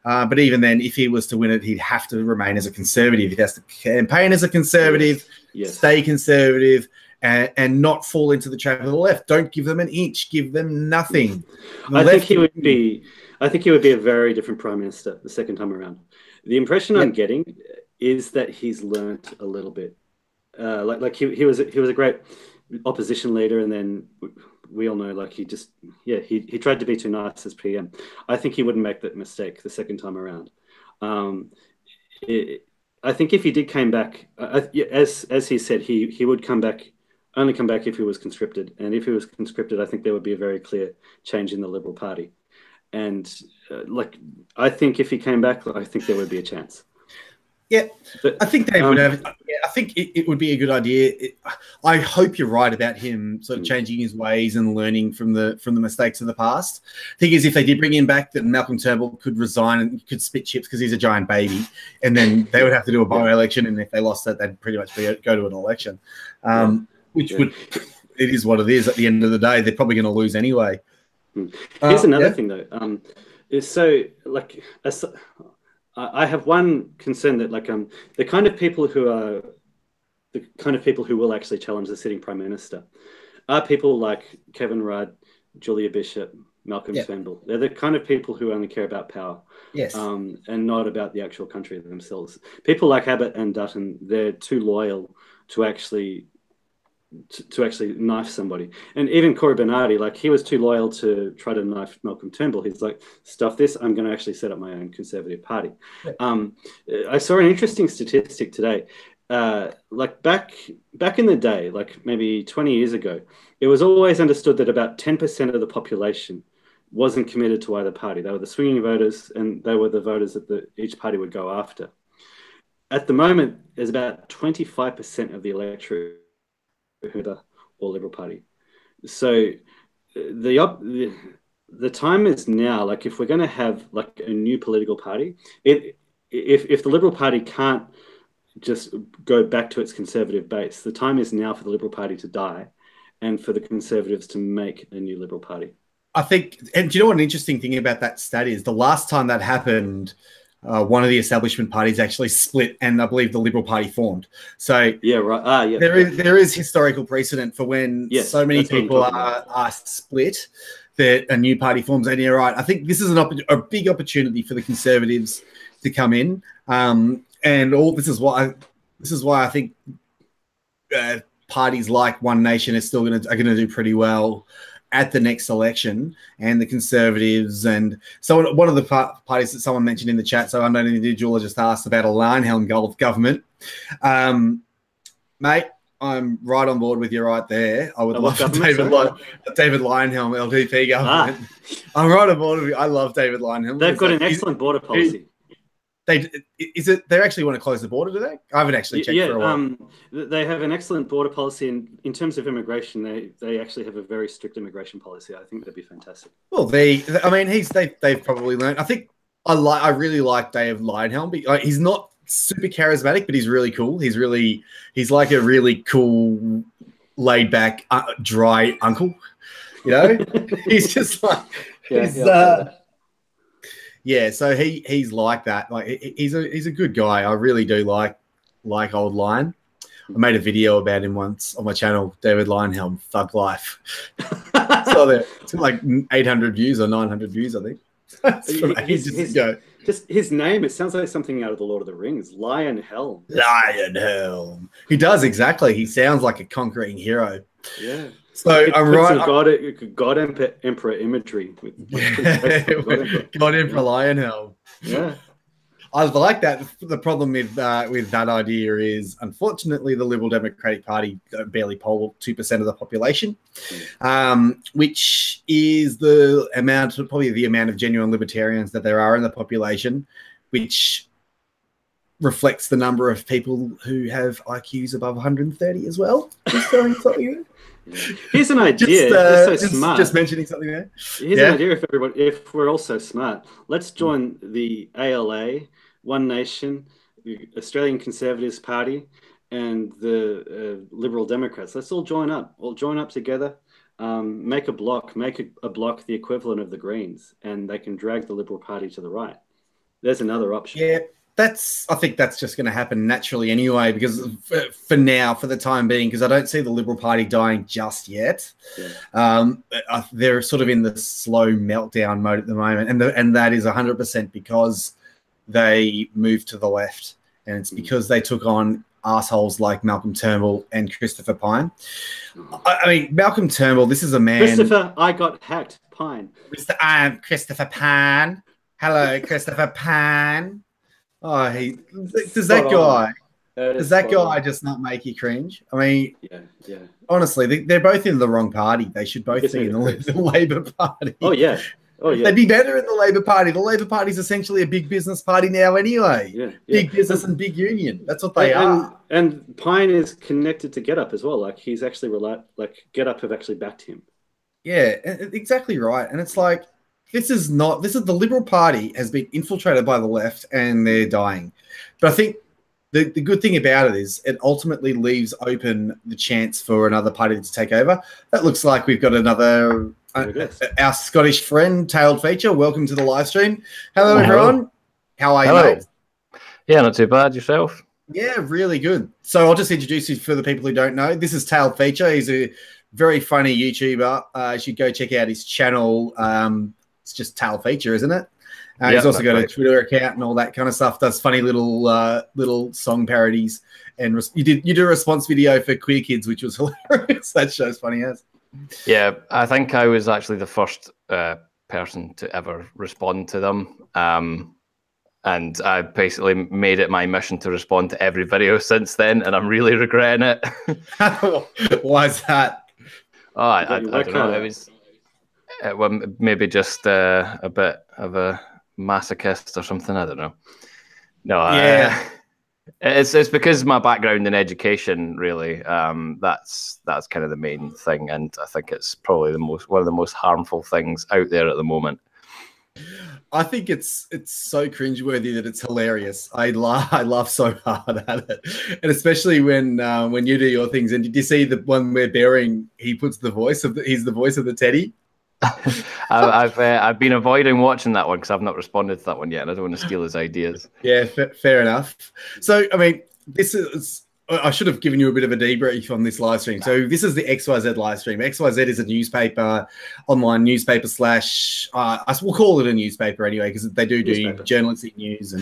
But even then, if he was to win it, he'd have to remain as a conservative. He has to campaign as a conservative, stay conservative, and not fall into the trap of the left. Don't give them an inch. Give them nothing.
I think he would be a very different Prime Minister the second time around. The impression I'm getting is that he's learnt a little bit. He was a great opposition leader, and then we all know, like, he tried to be too nice as PM. I think he wouldn't make that mistake the second time around. I think if he did came back, as he said, he would only come back if he was conscripted. And if he was conscripted, I think there would be a very clear change in the Liberal Party. And I think if he came back, I think there would be a chance.
Yeah, but, I think Dave would have. Yeah, I think it would be a good idea. I hope you're right about him sort of changing his ways and learning from the mistakes of the past. The thing is, if they did bring him back, that Malcolm Turnbull could resign and could spit chips because he's a giant baby, and then they would have to do a by-election, and if they lost that, they'd pretty much go to an election, which would. It is what it is. At the end of the day, they're probably going to lose anyway.
Here's another thing, though. I have one concern that, the kind of people who will actually challenge the sitting Prime Minister are people like Kevin Rudd, Julia Bishop, Malcolm Turnbull. They're the kind of people who only care about power, and not about the actual country themselves. People like Abbott and Dutton, they're too loyal to actually knife somebody. And even Cory Bernardi, he was too loyal to try to knife Malcolm Turnbull. He's like, stuff this, I'm going to actually set up my own Conservative Party. I saw an interesting statistic today. Back in the day, maybe 20 years ago, it was always understood that about 10% of the population wasn't committed to either party. They were the swinging voters, and they were the voters that each party would go after. At the moment, there's about 25% of the electorate or Liberal Party. So the time is now. If we're going to have a new political party, if the Liberal Party can't just go back to its conservative base, the time is now for the Liberal Party to die and for the Conservatives to make a new Liberal Party.
I think, and do you know what an interesting thing about that stat is? The last time that happened, one of the establishment parties actually split, and I believe the Liberal Party formed. So
yeah, right. Yeah,
there is historical precedent for when so many people are split that a new party forms. And you're right. I think this is a big opportunity for the Conservatives to come in, and this is why I think parties like One Nation are going to do pretty well at the next election, and the Conservatives. And so one of the parties that someone mentioned in the chat, so unknown individual, just asked about a Lionhelm government. Mate, I'm right on board with you right there. I would love David Lionhelm LDP government. I'm right on board with you. I love David Lionhelm.
They've got an excellent border policy.
They actually want to close the border, do they? I haven't actually checked for a while.
They have an excellent border policy, and in terms of immigration, they actually have a very strict immigration policy. I think that'd be fantastic.
Well, they've probably learned. I think I really like Dave Lionhelm. He's not super charismatic, but he's really cool. He's like a really cool, laid back, dry uncle. You know, he's just like so he's like that. Like he's a good guy. I really do like old Lion. I made a video about him once on my channel, David Lionhelm, Thug Life. So it's like 800 views or 900 views, I think. That's from ages ago.
Just his name, it sounds like something out of the Lord of the Rings. Lionhelm.
Lionhelm. He does, exactly. He sounds like a conquering hero.
Yeah.
So I'm right.
God Emperor imagery.
God Emperor Lionhelm.
Yeah.
I like that. The problem with that idea is, unfortunately, the Liberal Democratic Party barely poll 2% of the population, which is probably the amount of genuine libertarians that there are in the population, which reflects the number of people who have IQs above 130 as well. Just throwing something.
Here's an idea.
Just mentioning something there.
Here's an idea if we're all so smart. Let's join the ALA, One Nation, the Australian Conservatives Party, and the Liberal Democrats. Let's all join up. All join up together. Make a block. Make a block the equivalent of the Greens, and they can drag the Liberal Party to the right. There's another option.
Yeah. I think that's just going to happen naturally anyway, because for now, for the time being, because I don't see the Liberal Party dying just yet. Yeah. They're sort of in the slow meltdown mode at the moment, and that is 100% because they moved to the left, and it's because they took on assholes like Malcolm Turnbull and Christopher Pyne. I mean, Malcolm Turnbull, this is a man.
Christopher, I got hacked. Pyne.
I'm Christopher Pyne. Hello, Christopher Pyne. Oh, does that guy just not make you cringe? I mean,
yeah.
Honestly, they're both in the wrong party. They should both be in the Labor Party.
Oh yeah.
They'd be better in the Labor Party. The Labor Party is essentially a big business party now anyway. Yeah. Big business and big union. That's what they are.
And Pyne is connected to GetUp as well. Like he's actually GetUp have actually backed him.
Yeah, exactly right. And it's like, this is the Liberal Party has been infiltrated by the left and they're dying. But I think the good thing about it is it ultimately leaves open the chance for another party to take over. That looks like we've got another, our Scottish friend, Tailed Feature. Welcome to the live stream. Hello, everyone. How are you, mate?
Yeah, not too bad. Yourself?
Yeah, really good. So I'll just introduce you for the people who don't know. This is Tailed Feature. He's a very funny YouTuber. You should go check out his channel. It's just Tail Feature, isn't it? He's also got a Twitter account and all that kind of stuff. Does funny little song parodies, and you do a response video for Queer Kids, which was hilarious. That show's funny as.
Yeah, I think I was actually the first person to ever respond to them, and I basically made it my mission to respond to every video since then, and I'm really regretting it.
Why is that?
Oh, I don't know. It was. Well, maybe just a bit of a masochist or something. I don't know. No,
yeah.
It's because my background in education, really. That's kind of the main thing, and I think it's probably one of the most harmful things out there at the moment.
I think it's so cringeworthy that it's hilarious. I laugh so hard at it, and especially when you do your things. And did you see the one where Bearing, he puts the voice of he's the voice of the Teddy?
I've been avoiding watching that one because I've not responded to that one yet, and I don't want to steal his ideas.
Yeah, fair enough. So I mean, this is. I should have given you a bit of a debrief on this live stream. So this is the XYZ live stream. XYZ is a newspaper, online newspaper slash, we'll call it a newspaper anyway, because they do journalistic news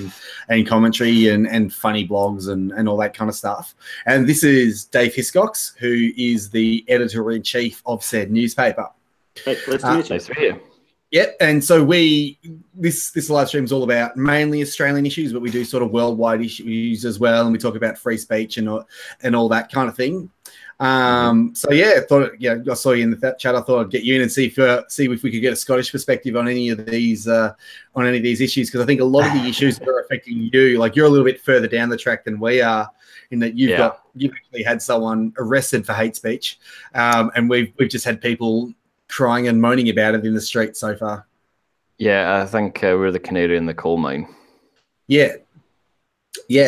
and commentary and funny blogs and all that kind of stuff. And this is Dave Hiscox, who is the editor-in-chief of said newspaper.
Hey, nice to meet you.
Yep, and so this live stream is all about mainly Australian issues, but we do sort of worldwide issues as well, and we talk about free speech and all that kind of thing. So yeah, I saw you in the chat. I thought I'd get you in and see if we could get a Scottish perspective on any of these issues, because I think a lot of the issues that are affecting you, like you're a little bit further down the track than we are, in that you've actually had someone arrested for hate speech, and we've just had people crying and moaning about it in the street so far.
Yeah, I think we're the canary in the coal mine.
Yeah.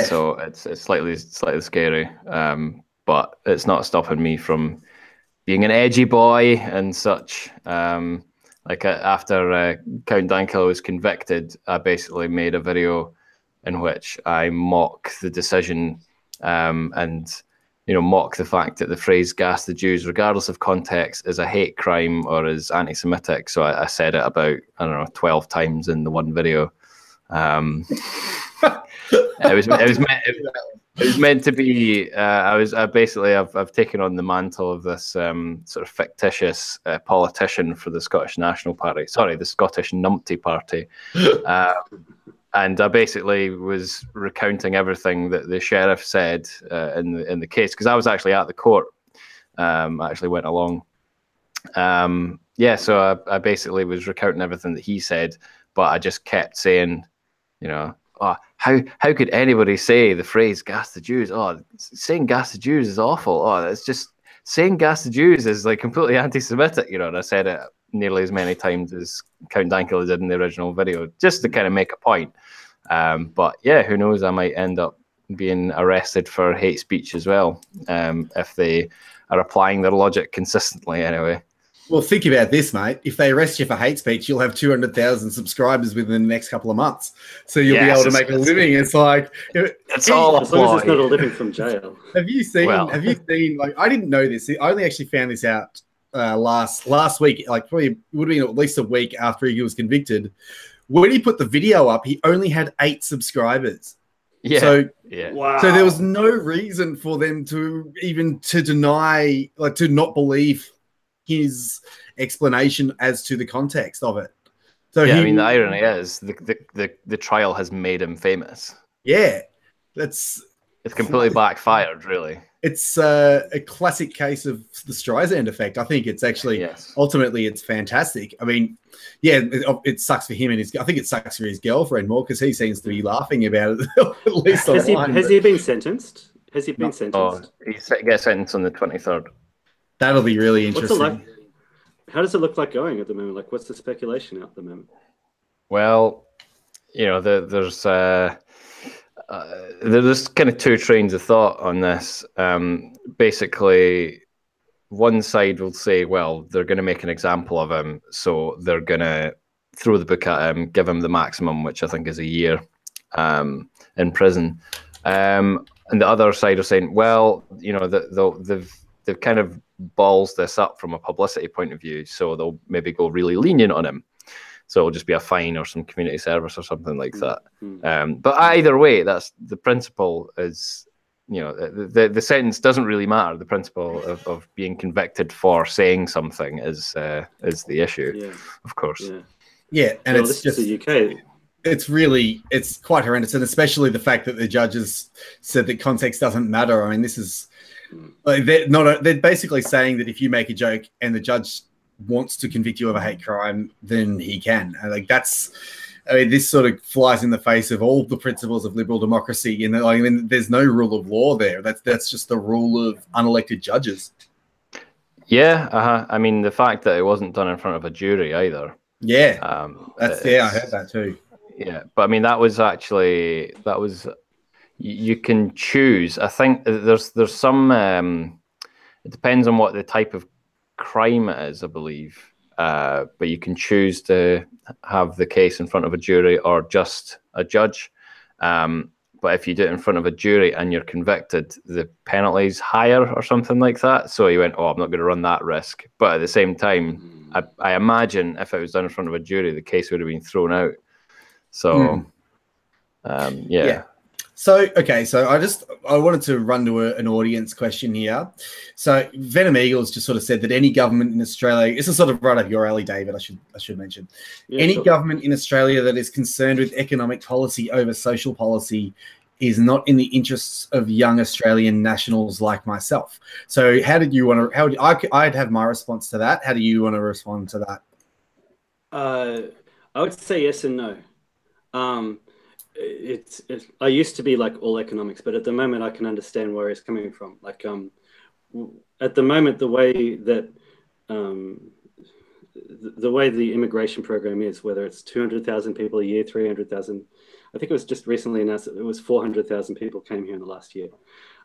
So it's slightly scary, but it's not stopping me from being an edgy boy and such. After Count Dankula was convicted, I basically made a video in which I mock the decision and mock the fact that the phrase "gas the Jews," regardless of context, is a hate crime or is anti-Semitic. So I said it about, 12 times in the one video. It was meant to be. I've taken on the mantle of this sort of fictitious politician for the Scottish National Party. Sorry, the Scottish Numpty Party. And I basically was recounting everything that the sheriff said in the case, because I was actually at the court. I actually went along. So I basically was recounting everything that he said, but I just kept saying, how could anybody say the phrase "gas the Jews"? Oh, saying "gas the Jews" is awful. Oh, it's just saying "gas the Jews" is like completely anti-Semitic, And I said it nearly as many times as Count Dankula did in the original video, just to kind of make a point. But yeah, who knows? I might end up being arrested for hate speech as well, if they are applying their logic consistently anyway.
Well, think about this, mate. If they arrest you for hate speech, you'll have 200,000 subscribers within the next couple of months. So you'll be able to make a living. It's like
it's all
as long as it's not a living from jail.
Have you seen? Like, I didn't know this. I only actually found this out last week. Like, probably it would have been at least a week after he was convicted. When he put the video up, he only had 8 subscribers.
Yeah.
So
wow.
So there was no reason for them to deny, like, to not believe his explanation as to the context of it. So
yeah, the irony is the trial has made him famous.
Yeah,
it's completely backfired, really.
It's a classic case of the Streisand effect. I think it's actually ultimately it's fantastic. I mean, yeah, it sucks for him and I think it sucks for his girlfriend more, because he seems to be laughing about it at least online.
Has he been sentenced? Has he been sentenced?
He gets sentenced on the 23rd.
That'll be really interesting.
How does it look like going at the moment? Like, what's the speculation at the moment?
Well, there's kind of 2 trains of thought on this. Basically, one side will say, well, they're going to make an example of him, so they're going to throw the book at him, give him the maximum, which I think is a year in prison. And the other side are saying, well, they've kind of balls this up from a publicity point of view, so they'll maybe go really lenient on him. So it'll just be a fine or some community service or something like that. But either way, that's the principle is, the sentence doesn't really matter. The principle of being convicted for saying something is the issue, of course.
Yeah, and
it's just the UK.
It's quite horrendous, and especially the fact that the judges said that context doesn't matter. I mean, this is like they're basically saying that if you make a joke and the judge wants to convict you of a hate crime, then he can. And like this sort of flies in the face of all the principles of liberal democracy. And there's no rule of law there. That's just the rule of unelected judges.
Yeah, I mean, the fact that it wasn't done in front of a jury either.
Yeah, I heard that too.
Yeah, but I mean that was you can choose. I think there's some. It depends on what the type of crime it is, I believe. But you can choose to have the case in front of a jury or just a judge. But if you do it in front of a jury and you're convicted, the penalty's higher or something like that. So you went, oh, I'm not going to run that risk. But at the same time, I imagine if it was done in front of a jury, the case would have been thrown out. So, yeah.
So, okay, so I wanted to run to an audience question here. So Venom Eagles just sort of said that any government in Australia, this is sort of right up your alley, David, I should mention. Any government in Australia that is concerned with economic policy over social policy is not in the interests of young Australian nationals like myself. So how did you want to, I'd have my response to that. How do you want to respond to that?
I would say yes and no. I used to be like all economics, but at the moment I can understand where it's coming from. Like at the moment, the way that the immigration program is, whether it's 200,000 people a year, 300,000, I think it was just recently announced that it was 400,000 people came here in the last year.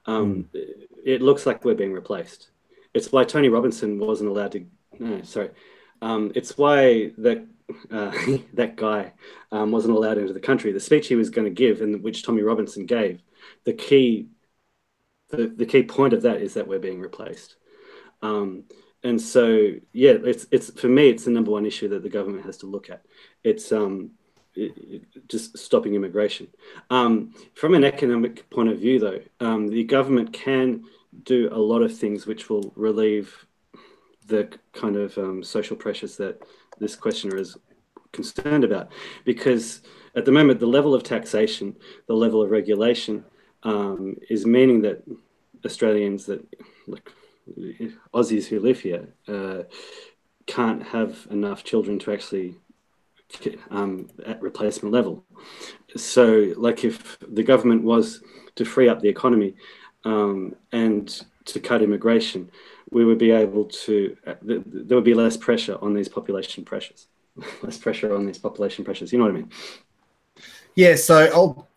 It looks like we're being replaced. It's why Tony Robinson wasn't allowed to. No, sorry. It's why that guy wasn't allowed into the country. The speech he was going to give, and which Tommy Robinson gave, the key point of that is that we're being replaced. And so, yeah, it's for me, it's the number one issue that the government has to look at. It's just stopping immigration. From an economic point of view, though, the government can do a lot of things which will relieve the kind of social pressures that this questioner is concerned about, because at the moment the level of taxation, the level of regulation is meaning that Australians, that like Aussies who live here, can't have enough children to actually at replacement level. So like if the government was to free up the economy and to cut immigration, we would be able to, there would be less pressure on these population pressures. Less pressure on these population pressures. You know what I mean?
Yeah, so I'll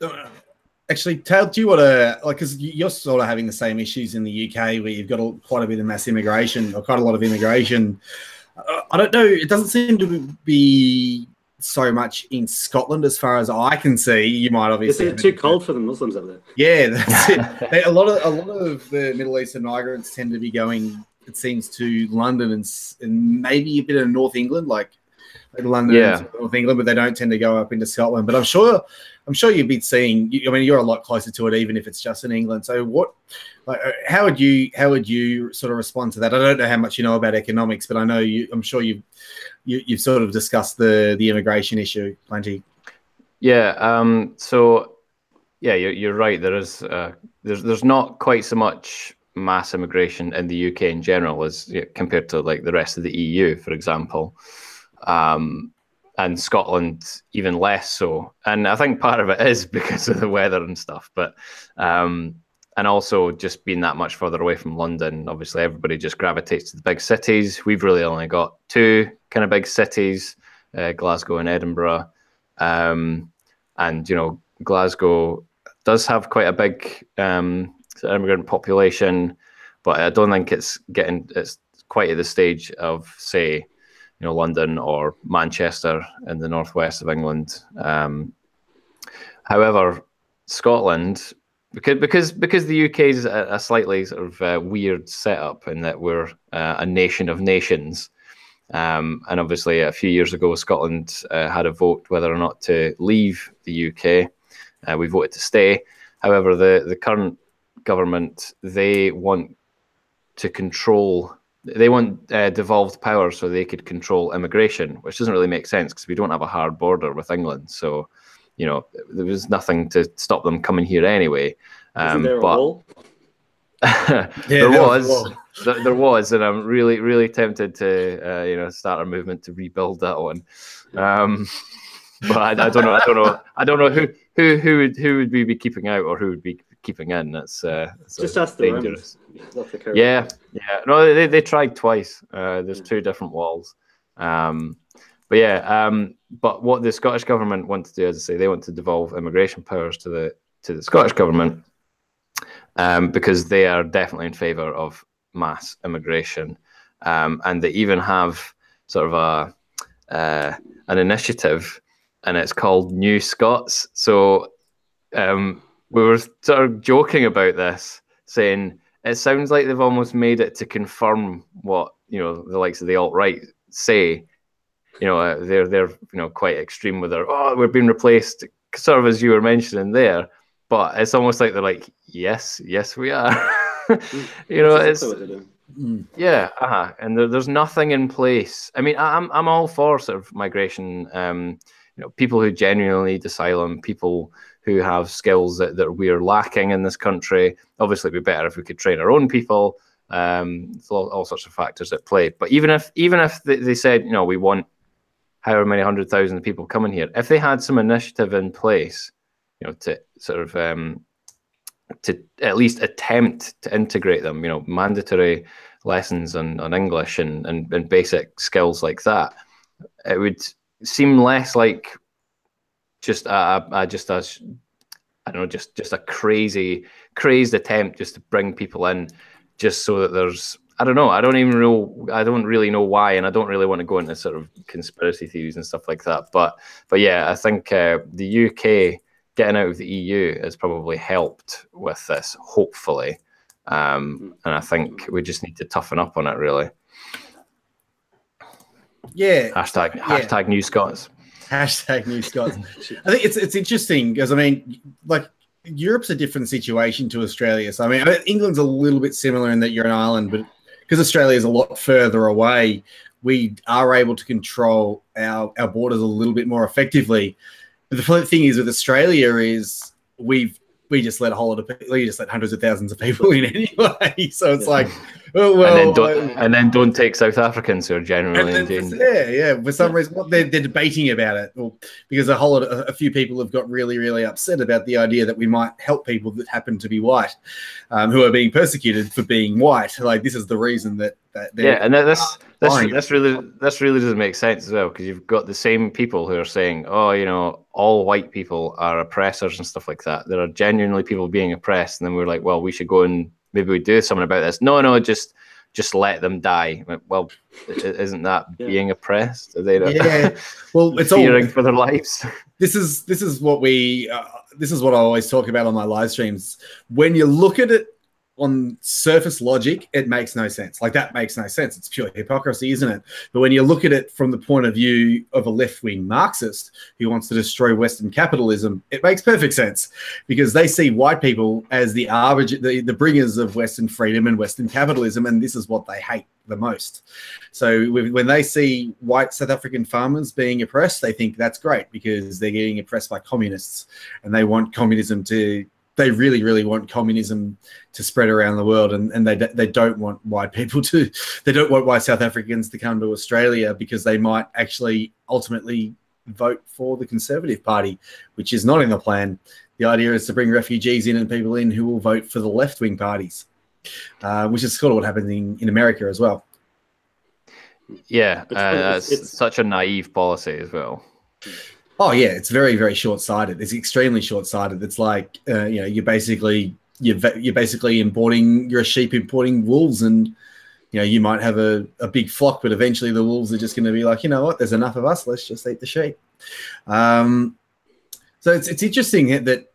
actually, Tail, do you want to, like, because you're sort of having the same issues in the UK where you've got quite a bit of mass immigration, or quite a lot of immigration. I don't know, it doesn't seem to be so much in Scotland as far as I can see. You might obviously...
Is it too cold for the Muslims over there?
Yeah, that's it. A lot of the Middle Eastern migrants tend to be going, it seems, to London and maybe a bit of North England, like London and North England, but they don't tend to go up into Scotland. But I'm sure you'd be seeing, I mean, you're a lot closer to it, even if it's just in England. So how would you sort of respond to that? I don't know how much you know about economics, but I know I'm sure you've sort of discussed the immigration issue plenty.
Yeah. So yeah, you're right. There's not quite so much mass immigration in the UK in general as compared to like the rest of the EU, for example. And Scotland even less so. And I think part of it is because of the weather and stuff, but and also just being that much further away from London, obviously everybody just gravitates to the big cities. We've really only got two kind of big cities, Glasgow and Edinburgh. And, Glasgow does have quite a big immigrant population, but I don't think it's quite at the stage of, say, London or Manchester in the northwest of England. However, Scotland, because the UK is a slightly sort of weird setup in that we're a nation of nations, and obviously a few years ago Scotland had a vote whether or not to leave the UK. We voted to stay. However, the current government, they want to control. They want devolved power so they could control immigration, which doesn't really make sense because we don't have a hard border with England. So, there was nothing to stop them coming here anyway.
Isn't there a wall?
There was, and I'm really, really tempted to, start a movement to rebuild that one. But I don't know who would we be keeping out or who would be keeping in. That's
just ask the Romans.
Yeah. No, they tried twice. There's two different walls. But yeah, but what the Scottish government want to do, as I say, they want to devolve immigration powers to the Scottish government, because they are definitely in favour of mass immigration, and they even have sort of an initiative, and it's called New Scots. So we were sort of joking about this, saying it sounds like they've almost made it to confirm what, you know, the likes of the alt-right say. You know, they're quite extreme with their, oh, we're being replaced, sort of as you were mentioning there. But it's almost like they're like, yes, we are. You know, it's yeah, and there's nothing in place. I mean, I'm all for sort of migration. You know, people who genuinely need asylum, people who have skills that we're lacking in this country. Obviously, it'd be better if we could train our own people. It's all sorts of factors at play. But even if they said, you know, we want however many 100,000 people coming here, if they had some initiative in place, you know, to sort of to at least attempt to integrate them, you know, mandatory lessons on English and basic skills like that, it would seem less like just a crazed attempt just to bring people in, just so that there's, I don't know, I don't really know why, and I don't really want to go into sort of conspiracy theories and stuff like that. But yeah, I think the UK getting out of the EU has probably helped with this, hopefully. And I think we just need to toughen up on it, really.
Yeah.
Hashtag New Scots.
Hashtag New Scots. I think it's interesting because, I mean, like, Europe's a different situation to Australia. So, I mean, England's a little bit similar in that you're an island, but because Australia is a lot further away, we are able to control our borders a little bit more effectively. But the thing is with Australia is we just let hundreds of thousands of people in anyway. So it's like, oh, well,
and then don't take South Africans who are generally in danger.
Yeah. For some reason, they're debating about it, because a few people have got really, really upset about the idea that we might help people that happen to be white, who are being persecuted for being white. Like, this is the reason that
and this really doesn't make sense as well, because you've got the same people who are saying, oh, you know, all white people are oppressors and stuff like that. There are genuinely people being oppressed, and then we're like, well, we should go and maybe we do something about this. No, just let them die. Well, isn't that being oppressed? Are they
well, it's
fearing for their lives?
This is what I always talk about on my live streams. When you look at it on surface logic, it makes no sense. Like, that makes no sense. It's pure hypocrisy, isn't it? But when you look at it from the point of view of a left-wing Marxist who wants to destroy Western capitalism, it makes perfect sense, because they see white people as the bringers of Western freedom and Western capitalism, and this is what they hate the most. So when they see white South African farmers being oppressed, they think that's great because they're getting oppressed by communists, and they want communism to... They really, really want communism to spread around the world, and they don't want white people to. They don't want white South Africans to come to Australia, because they might actually ultimately vote for the Conservative Party, which is not in the plan. The idea is to bring refugees in and people in who will vote for the left-wing parties, which is sort of what happens in America as well.
Yeah, it's such a naive policy as well.
Oh yeah, it's very, very short-sighted. It's extremely short-sighted. It's like you're basically importing. You're a sheep importing wolves, and you might have a big flock, but eventually the wolves are just going to be like, you know what? There's enough of us. Let's just eat the sheep. So it's interesting that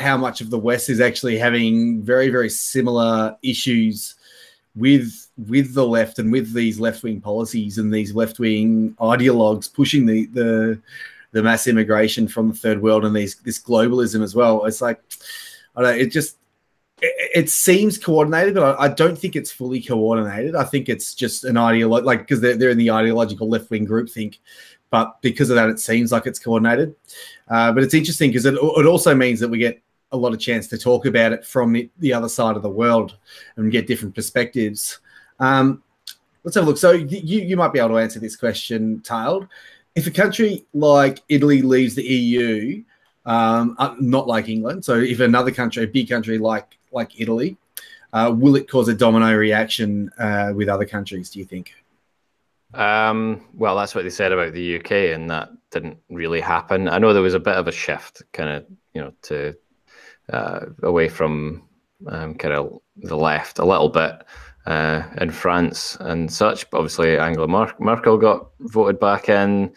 how much of the West is actually having very, very similar issues with the left and with these left-wing policies and these left-wing ideologues pushing the mass immigration from the third world and this globalism as well. It's like, I don't know, it seems coordinated, but I don't think it's fully coordinated. I think it's just an ideology, like, because they're in the ideological left-wing groupthink, but because of that, it seems like it's coordinated. But it's interesting because it also means that we get a lot of chance to talk about it from the other side of the world and get different perspectives. Let's have a look. So you might be able to answer this question, Tailed. If a country like Italy leaves the EU, not like England, so if another country, a big country like Italy, will it cause a domino reaction with other countries, do you think?
Well, that's what they said about the UK, and that didn't really happen. I know there was a bit of a shift, kind of, to away from kind of the left a little bit in France and such. But obviously, Angela Merkel got voted back in.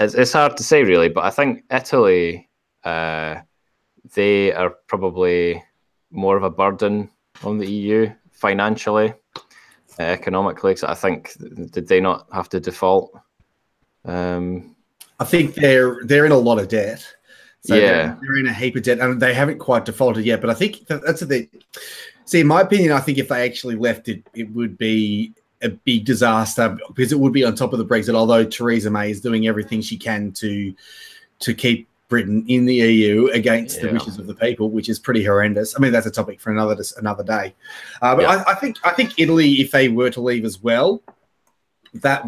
It's hard to say, really, but I think Italy, they are probably more of a burden on the EU financially, economically. So I think, did they not have to default?
I think they're in a lot of debt. So
yeah,
they're in a heap of debt, and they haven't quite defaulted yet. But I think that's the thing. See, in my opinion, I think if they actually left it, it would be a big disaster because it would be on top of the Brexit. Although Theresa May is doing everything she can to keep Britain in the EU against the wishes of the people, which is pretty horrendous. I mean, that's a topic for another day. But I think Italy, if they were to leave as well, I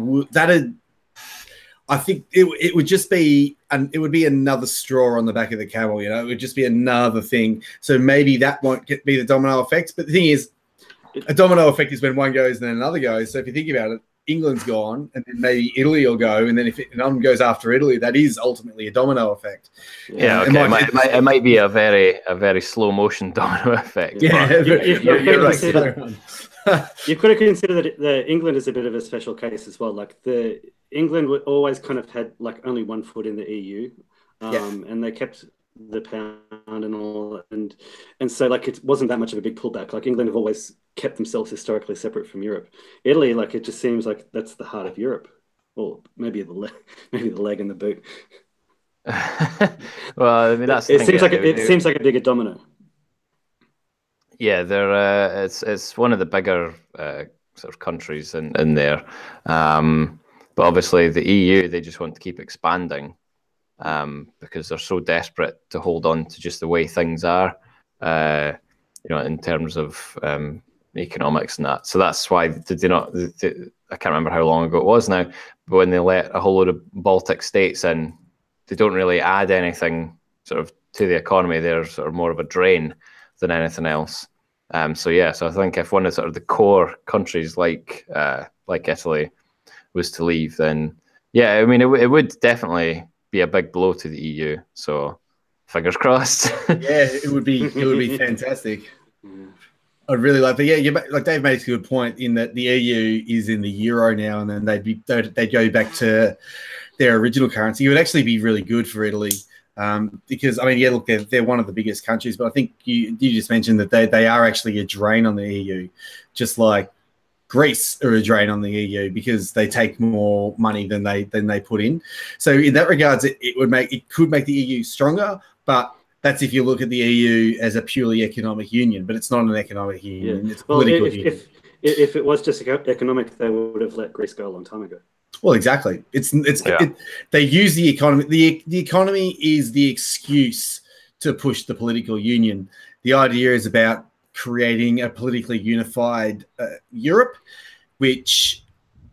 think it would just be, and it would be another straw on the back of the camel. It would just be another thing. So maybe that won't be the domino effect. But the thing is, a domino effect is when one goes and then another goes. So if you think about it, England's gone, and then maybe Italy will go, and then if none goes after Italy, that is ultimately a domino effect.
Yeah, okay. It might be a very slow motion domino effect.
Yeah, you're right.
You've got to consider that England is a bit of a special case as well. Like England always kind of had like only one foot in the EU, and they kept the pound and all, and so like it wasn't that much of a big pullback. Like England have always kept themselves historically separate from Europe. Italy, like it just seems like that's the heart of Europe, or maybe the leg and the boot.
Well, I mean that's
it seems like a bigger domino.
Yeah, they're it's one of the bigger sort of countries in there, but obviously the EU, they just want to keep expanding because they're so desperate to hold on to just the way things are, in terms of economics and that. So that's why did they not? I can't remember how long ago it was now, but when they let a whole load of Baltic states in, they don't really add anything sort of to the economy. They're sort of more of a drain than anything else. So I think if one of sort of the core countries like Italy was to leave, then I mean it would definitely be a big blow to the EU. So fingers crossed.
Yeah, it would be fantastic. I'd really like, but like Dave makes a good point in that the EU is in the euro now, and then they'd go back to their original currency. It would actually be really good for Italy. Because I mean, look, they're one of the biggest countries, but I think you just mentioned that they are actually a drain on the EU, just like Greece are a drain on the EU because they take more money than they put in. So in that regards, it could make the EU stronger, but that's if you look at the EU as a purely economic union, but it's not an economic union; it's a political union.
If it was just economic, they would have let Greece go a long time ago.
Well, exactly. They use the economy. The economy is the excuse to push the political union. The idea is about creating a politically unified Europe, which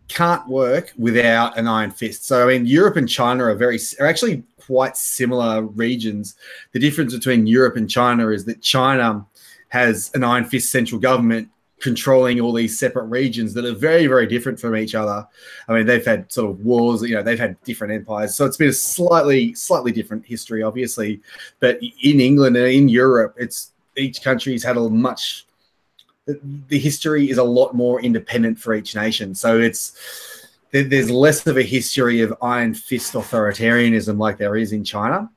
can't work without an iron fist. So, I mean, Europe and China are actually quite similar regions. The difference between Europe and China is that China has an iron fist central government controlling all these separate regions that are very, very different from each other. I mean, they've had sort of wars, they've had different empires. So it's been a slightly different history, obviously. But in England and in Europe, each country's had the history is a lot more independent for each nation. So there's less of a history of iron fist authoritarianism like there is in China.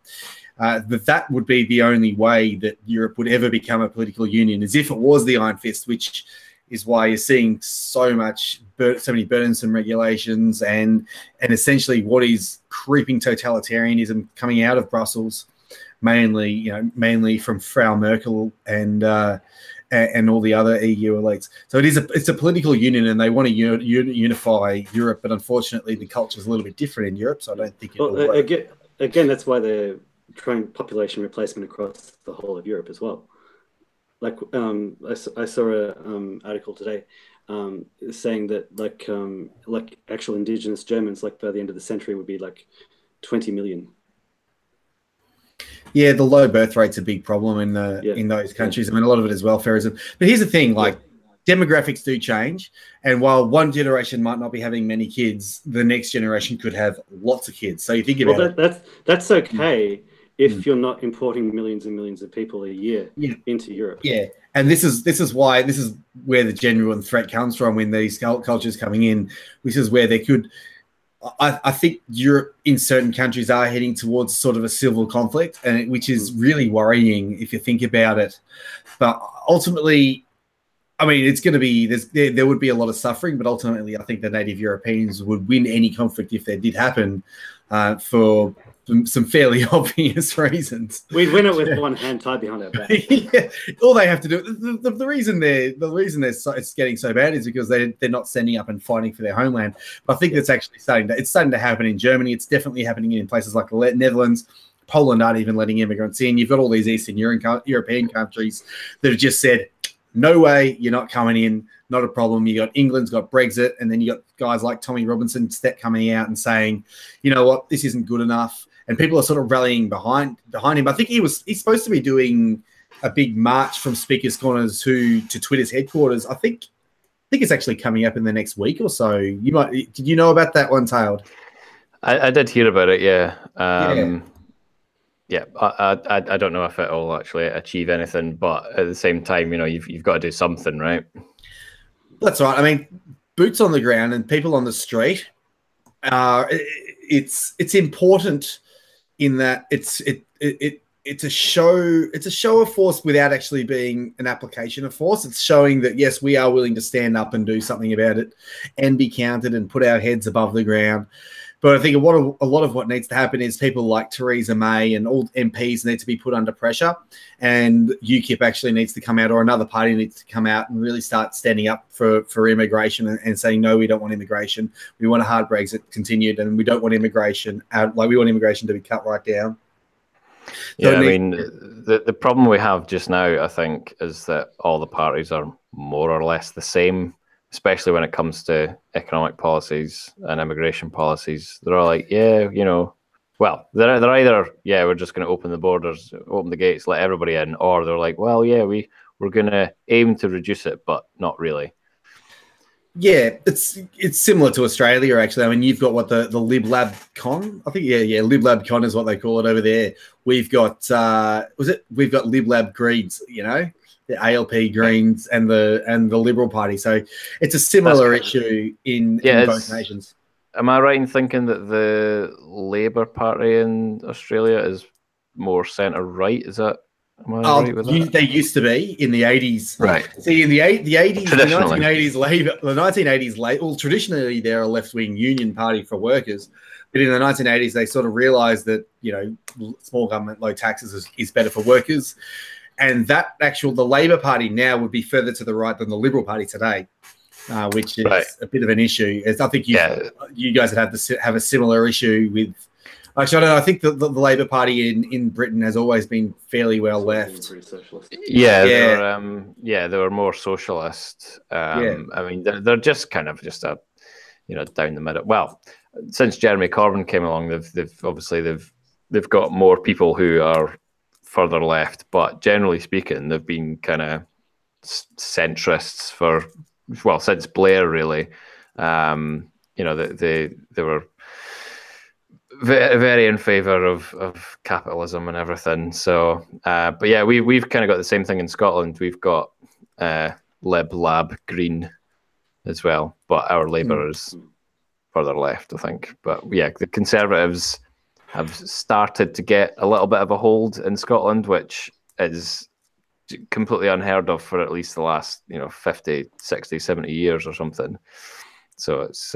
But that would be the only way that Europe would ever become a political union, as if it was the iron fist, which is why you're seeing so many burdensome regulations and essentially what is creeping totalitarianism coming out of Brussels, mainly from Frau Merkel and all the other EU elites. So it's a political union, and they want to unify Europe, but unfortunately the culture is a little bit different in Europe, so I don't think it will work.
Again, that's why they're trying population replacement across the whole of Europe as well. Like I saw an article today saying that like actual indigenous Germans, like by the end of the century, would be like 20 million.
Yeah, the low birth rate's a big problem in those countries. I mean, a lot of it is welfareism. But here's the thing: demographics do change, and while one generation might not be having many kids, the next generation could have lots of kids. So you think about
that's okay if you're not importing millions and millions of people a year into Europe.
Yeah, and this is where the genuine threat comes from when these cultures coming in, which is where they could. I think Europe in certain countries are heading towards sort of a civil conflict, and which is really worrying if you think about it. But ultimately, I mean, it's going to be there would be a lot of suffering, but ultimately, I think the native Europeans would win any conflict if that did happen, for some fairly obvious reasons.
We'd win it with one hand tied behind our back.
Yeah. All they have to do, the reason it's getting so bad is because they're not standing up and fighting for their homeland. But I think that's actually starting to happen in Germany. It's definitely happening in places like the Netherlands. Poland aren't even letting immigrants in. You've got all these Eastern European countries that have just said, no way, you're not coming in, not a problem. You got England's got Brexit, and then you got guys like Tommy Robinson coming out and saying, you know what, this isn't good enough. And people are sort of rallying behind him. I think he's supposed to be doing a big march from Speaker's Corners to Twitter's headquarters. I think it's actually coming up in the next week or so. Did you know about that one, Tailed?
I did hear about it, yeah. Yeah, I don't know if it'll actually achieve anything, but at the same time, you've got to do something, right? That's
right. I mean, boots on the ground and people on the street. It's important in that it's a show of force without actually being an application of force. It's showing that yes, we are willing to stand up and do something about it, and be counted and put our heads above the ground. But I think a lot of what needs to happen is people like Theresa May and all MPs need to be put under pressure, and UKIP actually needs to come out, or another party needs to come out and really start standing up for immigration and saying, no, we don't want immigration. We want a hard Brexit continued, and we don't want immigration out. Like, we want immigration to be cut right down.
Yeah, I mean, the problem we have just now, I think, is that all the parties are more or less the same, especially when it comes to economic policies and immigration policies. They're all like, well, they're either, we're just going to open the borders, open the gates, let everybody in, or they're like, well, we're going to aim to reduce it, but not really.
Yeah, it's similar to Australia, actually. I mean, you've got the Lib Lab Con. I think, Lib Lab Con is what they call it over there. We've got, we've got Lib Lab Greens, the ALP Greens and the Liberal Party. So it's a similar issue in both nations.
Am I right in thinking that the Labour Party in Australia is more centre-right? Is that... Am I right with that?
They used to be in the 80s.
Right.
See, in the 80s, the 1980s Labour, well, traditionally they're a left-wing union party for workers. But in the 1980s, they sort of realised that, small government, low taxes is better for workers. And the Labour Party now would be further to the right than the Liberal Party today, which is a bit of an issue. I think you guys would have a similar issue with. Actually, I don't know. I think the Labour Party in Britain has always been fairly well left.
They were more socialist. I mean, they're just kind of just a, down the middle. Well, since Jeremy Corbyn came along, they've got more people who are further left, but generally speaking, they've been kind of centrists since Blair, really. They were very in favour of capitalism and everything. So, but yeah, we've kind of got the same thing in Scotland. We've got Lib Lab Green as well, but our Labour is further left, I think. But yeah, the Conservatives have started to get a little bit of a hold in Scotland, which is completely unheard of for at least the last 50, 60, 70 years or something. So it's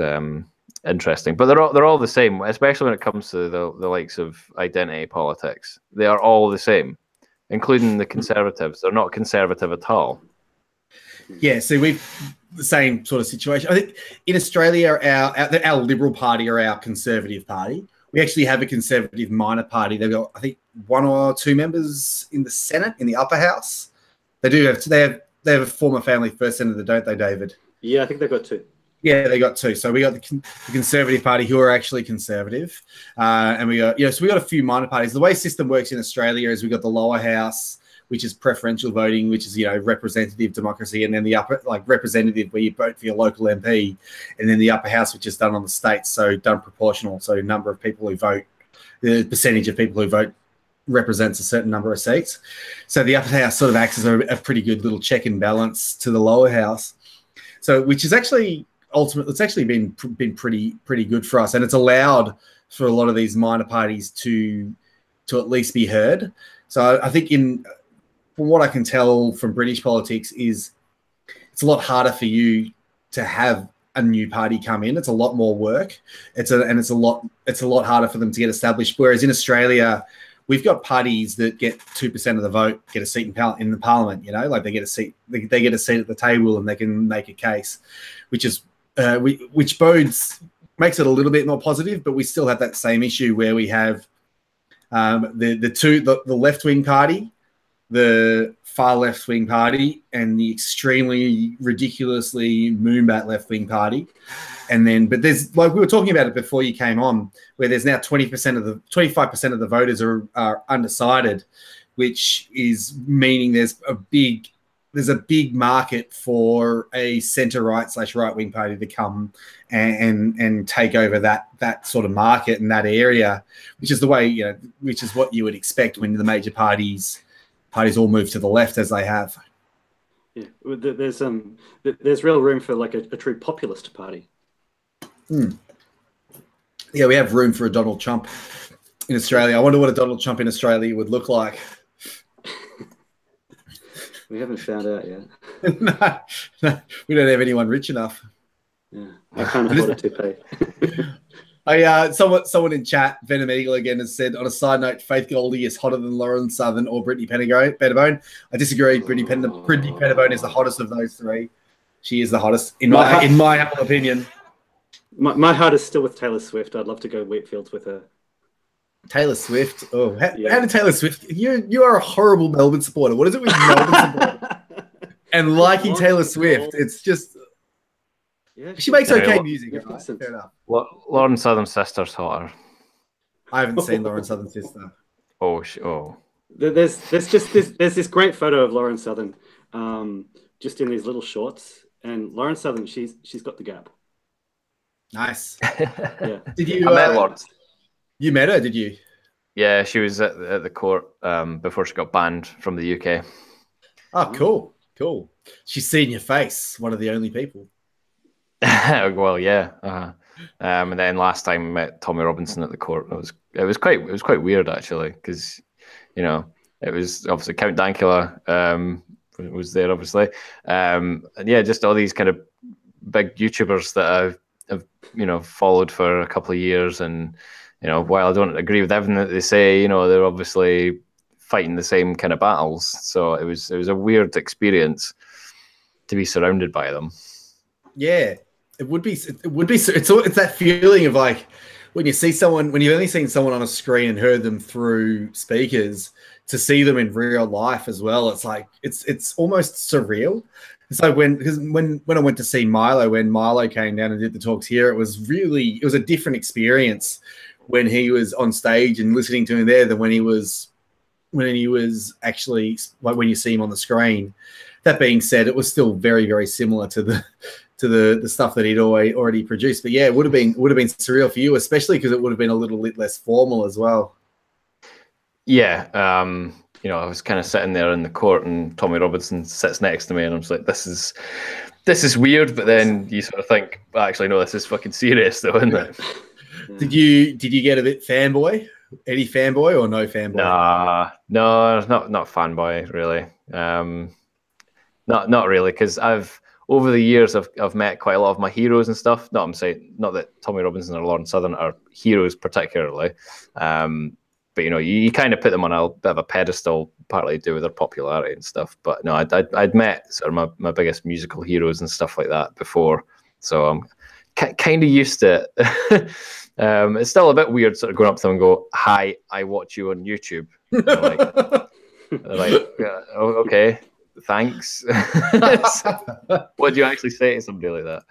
interesting, but they're all the same, especially when it comes to the likes of identity politics. They are all the same, including the Conservatives. They're not conservative at all.
Yeah, so we've the same sort of situation. I think in Australia, our Liberal Party are our Conservative Party. We actually have a Conservative minor party. They've got, I think, 1 or 2 members in the Senate, in the upper house. They have a former Family First senator, don't they, David?
Yeah, I think they've got 2.
Yeah, they got 2. So we got the Conservative Party, who are actually conservative, and we got so we got a few minor parties. The way system works in Australia is we got the lower house, which is preferential voting, which is, representative democracy, and then the upper, like representative, where you vote for your local MP, and then the upper house, which is done on the states, so done proportional, so number of people who vote, the percentage of people who vote represents a certain number of seats. So the upper house sort of acts as a pretty good little check and balance to the lower house. So, which is actually ultimately, it's actually been pretty good for us, and it's allowed for a lot of these minor parties to at least be heard. So I think from what I can tell from British politics is it's a lot harder for you to have a new party come in. It's a lot more work. It's a lot harder for them to get established. Whereas in Australia, we've got parties that get 2% of the vote, get a seat in the parliament. Like they get a seat, they get a seat at the table, and they can make a case, which makes it a little bit more positive. But we still have that same issue where we have the left-wing party, the far left-wing party, and the extremely ridiculously moonbat left-wing party. And then, but there's, like we were talking about it before you came on, where there's now 25% of the voters are undecided, which is meaning there's a big market for a centre-right/right-wing party to come and take over that sort of market in that area, which is the way, which is what you would expect when the major parties all move to the left as they have.
Yeah, there's real room for like a true populist party.
Yeah, we have room for a Donald Trump in Australia. I wonder what a Donald Trump in Australia would look like.
We haven't found out yet.
No, we don't have anyone rich enough.
Yeah, I can't afford a toupee.
Someone in chat, Venom Eagle again, has said, on a side note, Faith Goldie is hotter than Lauren Southern or Brittany Pettibone. I disagree. Brittany Pettibone is the hottest of those three. She is the hottest, in my humble opinion.
My heart is still with Taylor Swift. I'd love to go Wheatfields with her.
Taylor Swift. Oh, how did Taylor Swift? You are a horrible Melbourne supporter. What is it with Melbourne supporter and liking Taylor Swift? It's just she makes okay music. Right? Fair enough.
Lauren Southern's sister's hotter.
I haven't seen Lauren Southern's sister.
Oh.
There's this great photo of Lauren Southern, just in these little shorts, and Lauren Southern, she's got the gap.
Nice.
Yeah.
Did you?
I met Lauren.
You met her, did you?
Yeah, she was at the court before she got banned from the UK.
Oh, cool. She's seen your face. One of the only people.
Well, yeah. And then last time I met Tommy Robinson at the court. It was quite weird actually, because it was obviously Count Dankula was there obviously, and yeah, just all these kind of big YouTubers that I've followed for a couple of years, and while I don't agree with everything that they say, they're obviously fighting the same kind of battles. So it was a weird experience to be surrounded by them. Yeah,
it would be. It's that feeling of like when you've only seen someone on a screen and heard them through speakers, to see them in real life as well. It's like it's almost surreal. It's like when I went to see Milo, when Milo came down and did the talks here, it was a different experience when he was on stage and listening to him there than when he was actually, like, when you see him on the screen. That being said, it was still very, very similar to the stuff that he'd already produced. But yeah, it would have been surreal for you, especially because it would have been a little bit less formal as well.
Yeah, I was kind of sitting there in the court, and Tommy Robinson sits next to me, and I'm just like, this is weird. But then you sort of think, well, actually, no, this is fucking serious, though, isn't it?
Did you get a bit fanboy? Any fanboy or no fanboy?
No, not fanboy really. Not really, because over the years I've met quite a lot of my heroes and stuff. I'm saying not that Tommy Robinson or Lauren Southern are heroes particularly, but you kind of put them on a bit of a pedestal, partly to do with their popularity and stuff. But no, I'd met sort of my biggest musical heroes and stuff like that before, so I'm kind of used to it. It's still a bit weird sort of going up to them and go, "Hi, I watch you on YouTube." They're like, oh, okay, thanks. What do you actually say to somebody like that?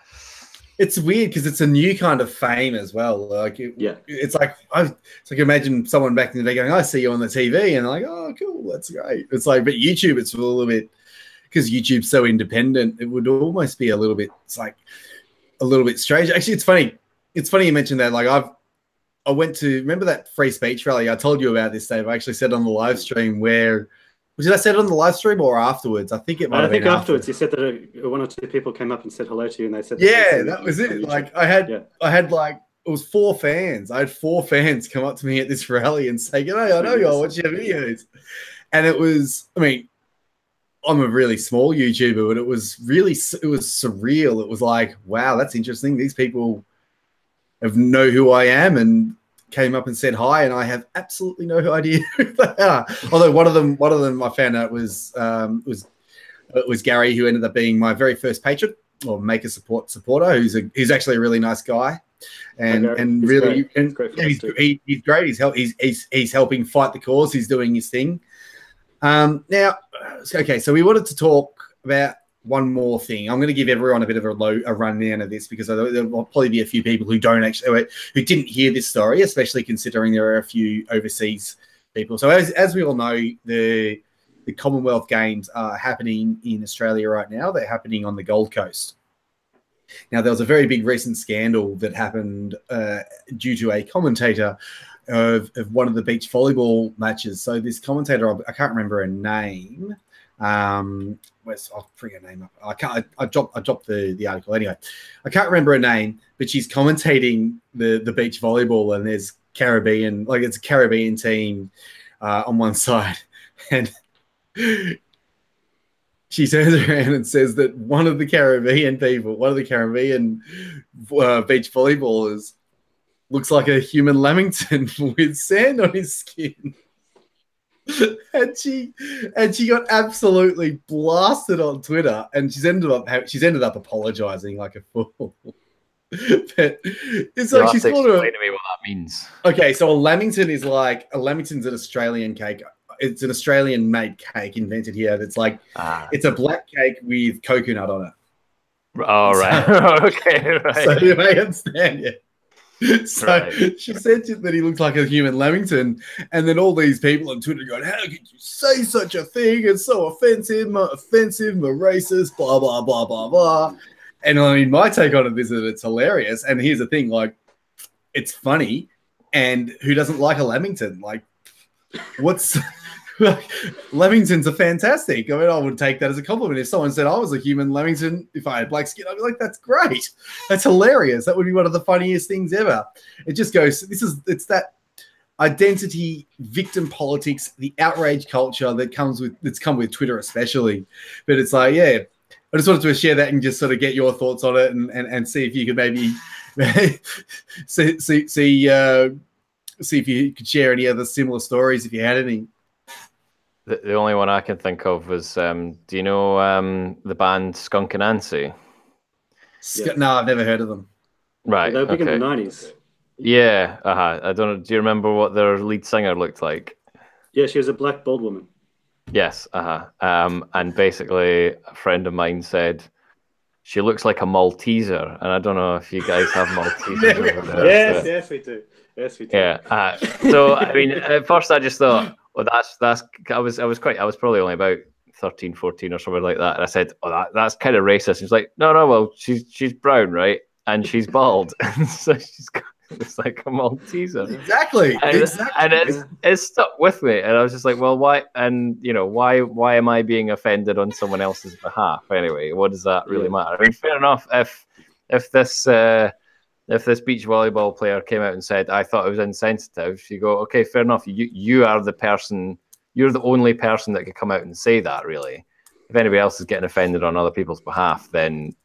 it's weird because it's a new kind of fame as well. Like, it's like imagine someone back in the day going, "I see you on the TV," and they're like, "Oh, cool, that's great." It's like, but YouTube, it's a little bit because YouTube's so independent. It would almost be a little bit. It's like a little bit strange. Actually, it's funny. It's funny you mentioned that. Like, I went to remember that free speech rally I told you about this, Dave. I actually said on the live stream where. Did I say it on the live stream or afterwards? I think it might have been
afterwards. You said that one or two people came up and said hello to you, and they said,
"Yeah, that was it." Like I had like it was 4 fans. I had 4 fans come up to me at this rally and say, "Hey, I know you. I watch your videos," and it was. I mean, I'm a really small YouTuber, but it was surreal. It was like, wow, that's interesting. These people know who I am and came up and said hi, and I have absolutely no idea who they are. Although one of them I found out was Gary, who ended up being my very first patron or maker supporter, who's actually a really nice guy, and really he's great. He's helping fight the cause. He's doing his thing. Now, okay, so we wanted to talk about one more thing. I'm going to give everyone a bit of a rundown of this because there will probably be a few people who didn't hear this story, especially considering there are a few overseas people. So as we all know, the Commonwealth Games are happening in Australia right now. They're happening on the Gold Coast. Now, there was a very big recent scandal that happened due to a commentator of one of the beach volleyball matches. So this commentator, I can't remember her name. I'll bring her name up. I dropped the article anyway. I can't remember her name, but she's commentating the beach volleyball, and there's Caribbean, like it's a Caribbean team on one side, and she turns around and says that one of the Caribbean beach volleyballers looks like a human Lamington with sand on his skin. and she got absolutely blasted on Twitter, and she's ended up apologizing like a fool. But it's like she's called
explain to me what that means.
Okay, so a Lamington's an Australian cake. It's an Australian made cake invented here. It's like it's a black cake with coconut on it.
Oh, right. Okay, right.
So you may understand, yeah. So she said that he looked like a human Lamington, and then all these people on Twitter going, "How could you say such a thing? It's so offensive, racist, blah blah blah blah blah." And I mean, my take on it is that it's hilarious. And here's the thing: like, it's funny, and who doesn't like a Lamington? Like, what's Lamingtons are fantastic. I mean, I would take that as a compliment. If someone said I was a human Lamington, if I had black skin, I'd be like, that's great. That's hilarious. That would be one of the funniest things ever. It just goes, it's that identity, victim politics, the outrage culture that's come with Twitter especially. But it's like, yeah, I just wanted to share that and just sort of get your thoughts on it and see if you could maybe see if you could share any other similar stories if you had any.
The only one I can think of was, do you know the band Skunk and Nancy?
No, I've never heard of them.
Right.
They were big in the 90s.
Yeah. I don't know. Do you remember what their lead singer looked like?
Yeah, she was a black bald woman.
Yes. And basically, a friend of mine said she looks like a Malteser, and I don't know if you guys have Maltesers over there.
Yes, we do. Yes, we do.
Yeah. So I mean, at first I just thought, well, I was probably only about 13, 14 or something like that. And I said, oh, that's kind of racist. He's like, no, well, she's brown, right? And she's bald. And so it's like a Malteser.
Exactly.
And it's stuck with me. And I was just like, well, why? And, why am I being offended on someone else's behalf? Anyway, what does that really matter? I mean, fair enough. If this beach volleyball player came out and said, I thought it was insensitive, you go, okay, fair enough. You are the person, you're the only person that could come out and say that, really. If anybody else is getting offended on other people's behalf, then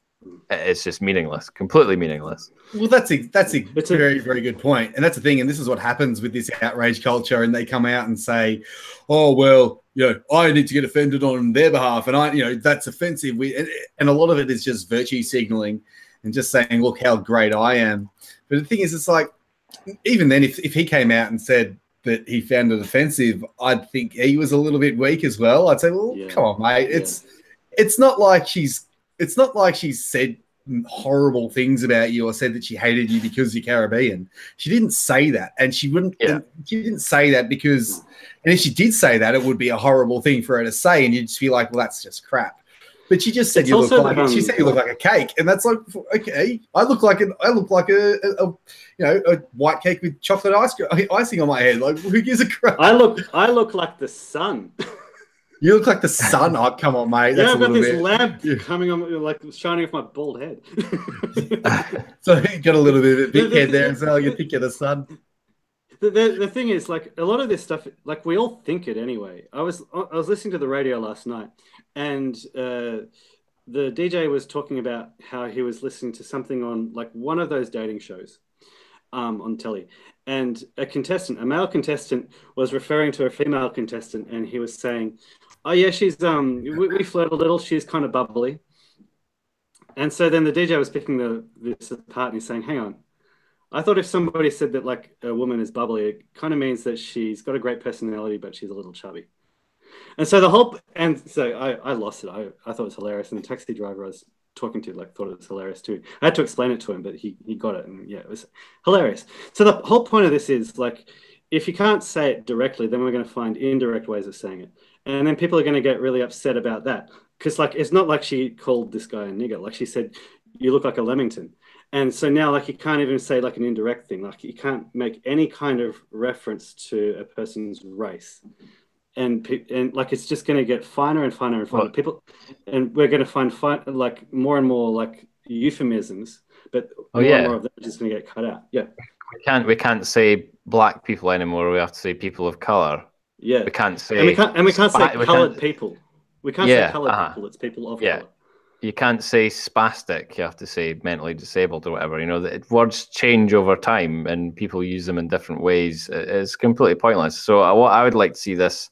it's just meaningless, completely meaningless.
Well, that's a very, very good point. And that's the thing. And this is what happens with this outrage culture. And they come out and say, oh, well, I need to get offended on their behalf. And that's offensive. And a lot of it is just virtue signaling and just saying, look how great I am. But the thing is, it's like, even then, if he came out and said that he found it offensive, I'd think he was a little bit weak as well. I'd say, well, come on, mate. It's not like she's said horrible things about you or said that she hated you because you're Caribbean. She didn't say that, and she wouldn't.
Yeah.
She didn't say that because, and if she did say that, it would be a horrible thing for her to say, and you'd just be like, "Well, that's just crap." But she just said you look like. She said you look like a cake, and that's like, okay, I look like a white cake with chocolate icing on my head. Like, who gives a crap?
I look like the sun.
You look like the sun. Oh, come on, mate. That's
I've got this lamp coming on, like shining off my bald head.
So you got a little bit of a big head there as well. You think you're the sun.
The thing is, like, a lot of this stuff, like, we all think it anyway. I was listening to the radio last night, and the DJ was talking about how he was listening to something on, like, one of those dating shows on telly, and a male contestant was referring to a female contestant, and he was saying, "Oh yeah, she's we flirt a little. She's kind of bubbly." And so then the DJ was picking this apart, and he's saying, "Hang on. I thought if somebody said that, like, a woman is bubbly, it kind of means that she's got a great personality, but she's a little chubby." And so I lost it. I thought it was hilarious. And the taxi driver I was talking to, like, thought it was hilarious too. I had to explain it to him, but he got it. And yeah, it was hilarious. So the whole point of this is, like, if you can't say it directly, then we're going to find indirect ways of saying it. And then people are going to get really upset about that. Because, like, it's not like she called this guy a nigger. Like, she said, "You look like a Lamington." And so now, like, you can't even say, like, an indirect thing. Like, you can't make any kind of reference to a person's race. And like, it's just going to get finer and finer and finer.
Well,
People, and we're going to find like more and more, like, euphemisms, but more and more of them are just going to get cut out. Yeah.
We can't say black people anymore. We have to say people of color.
Yeah.
We can't say
and we can't say colored people. We can't say colored people. It's people of color.
You can't say spastic. You have to say mentally disabled or whatever. You know, words change over time, and people use them in different ways. It's completely pointless. So what I would like to see this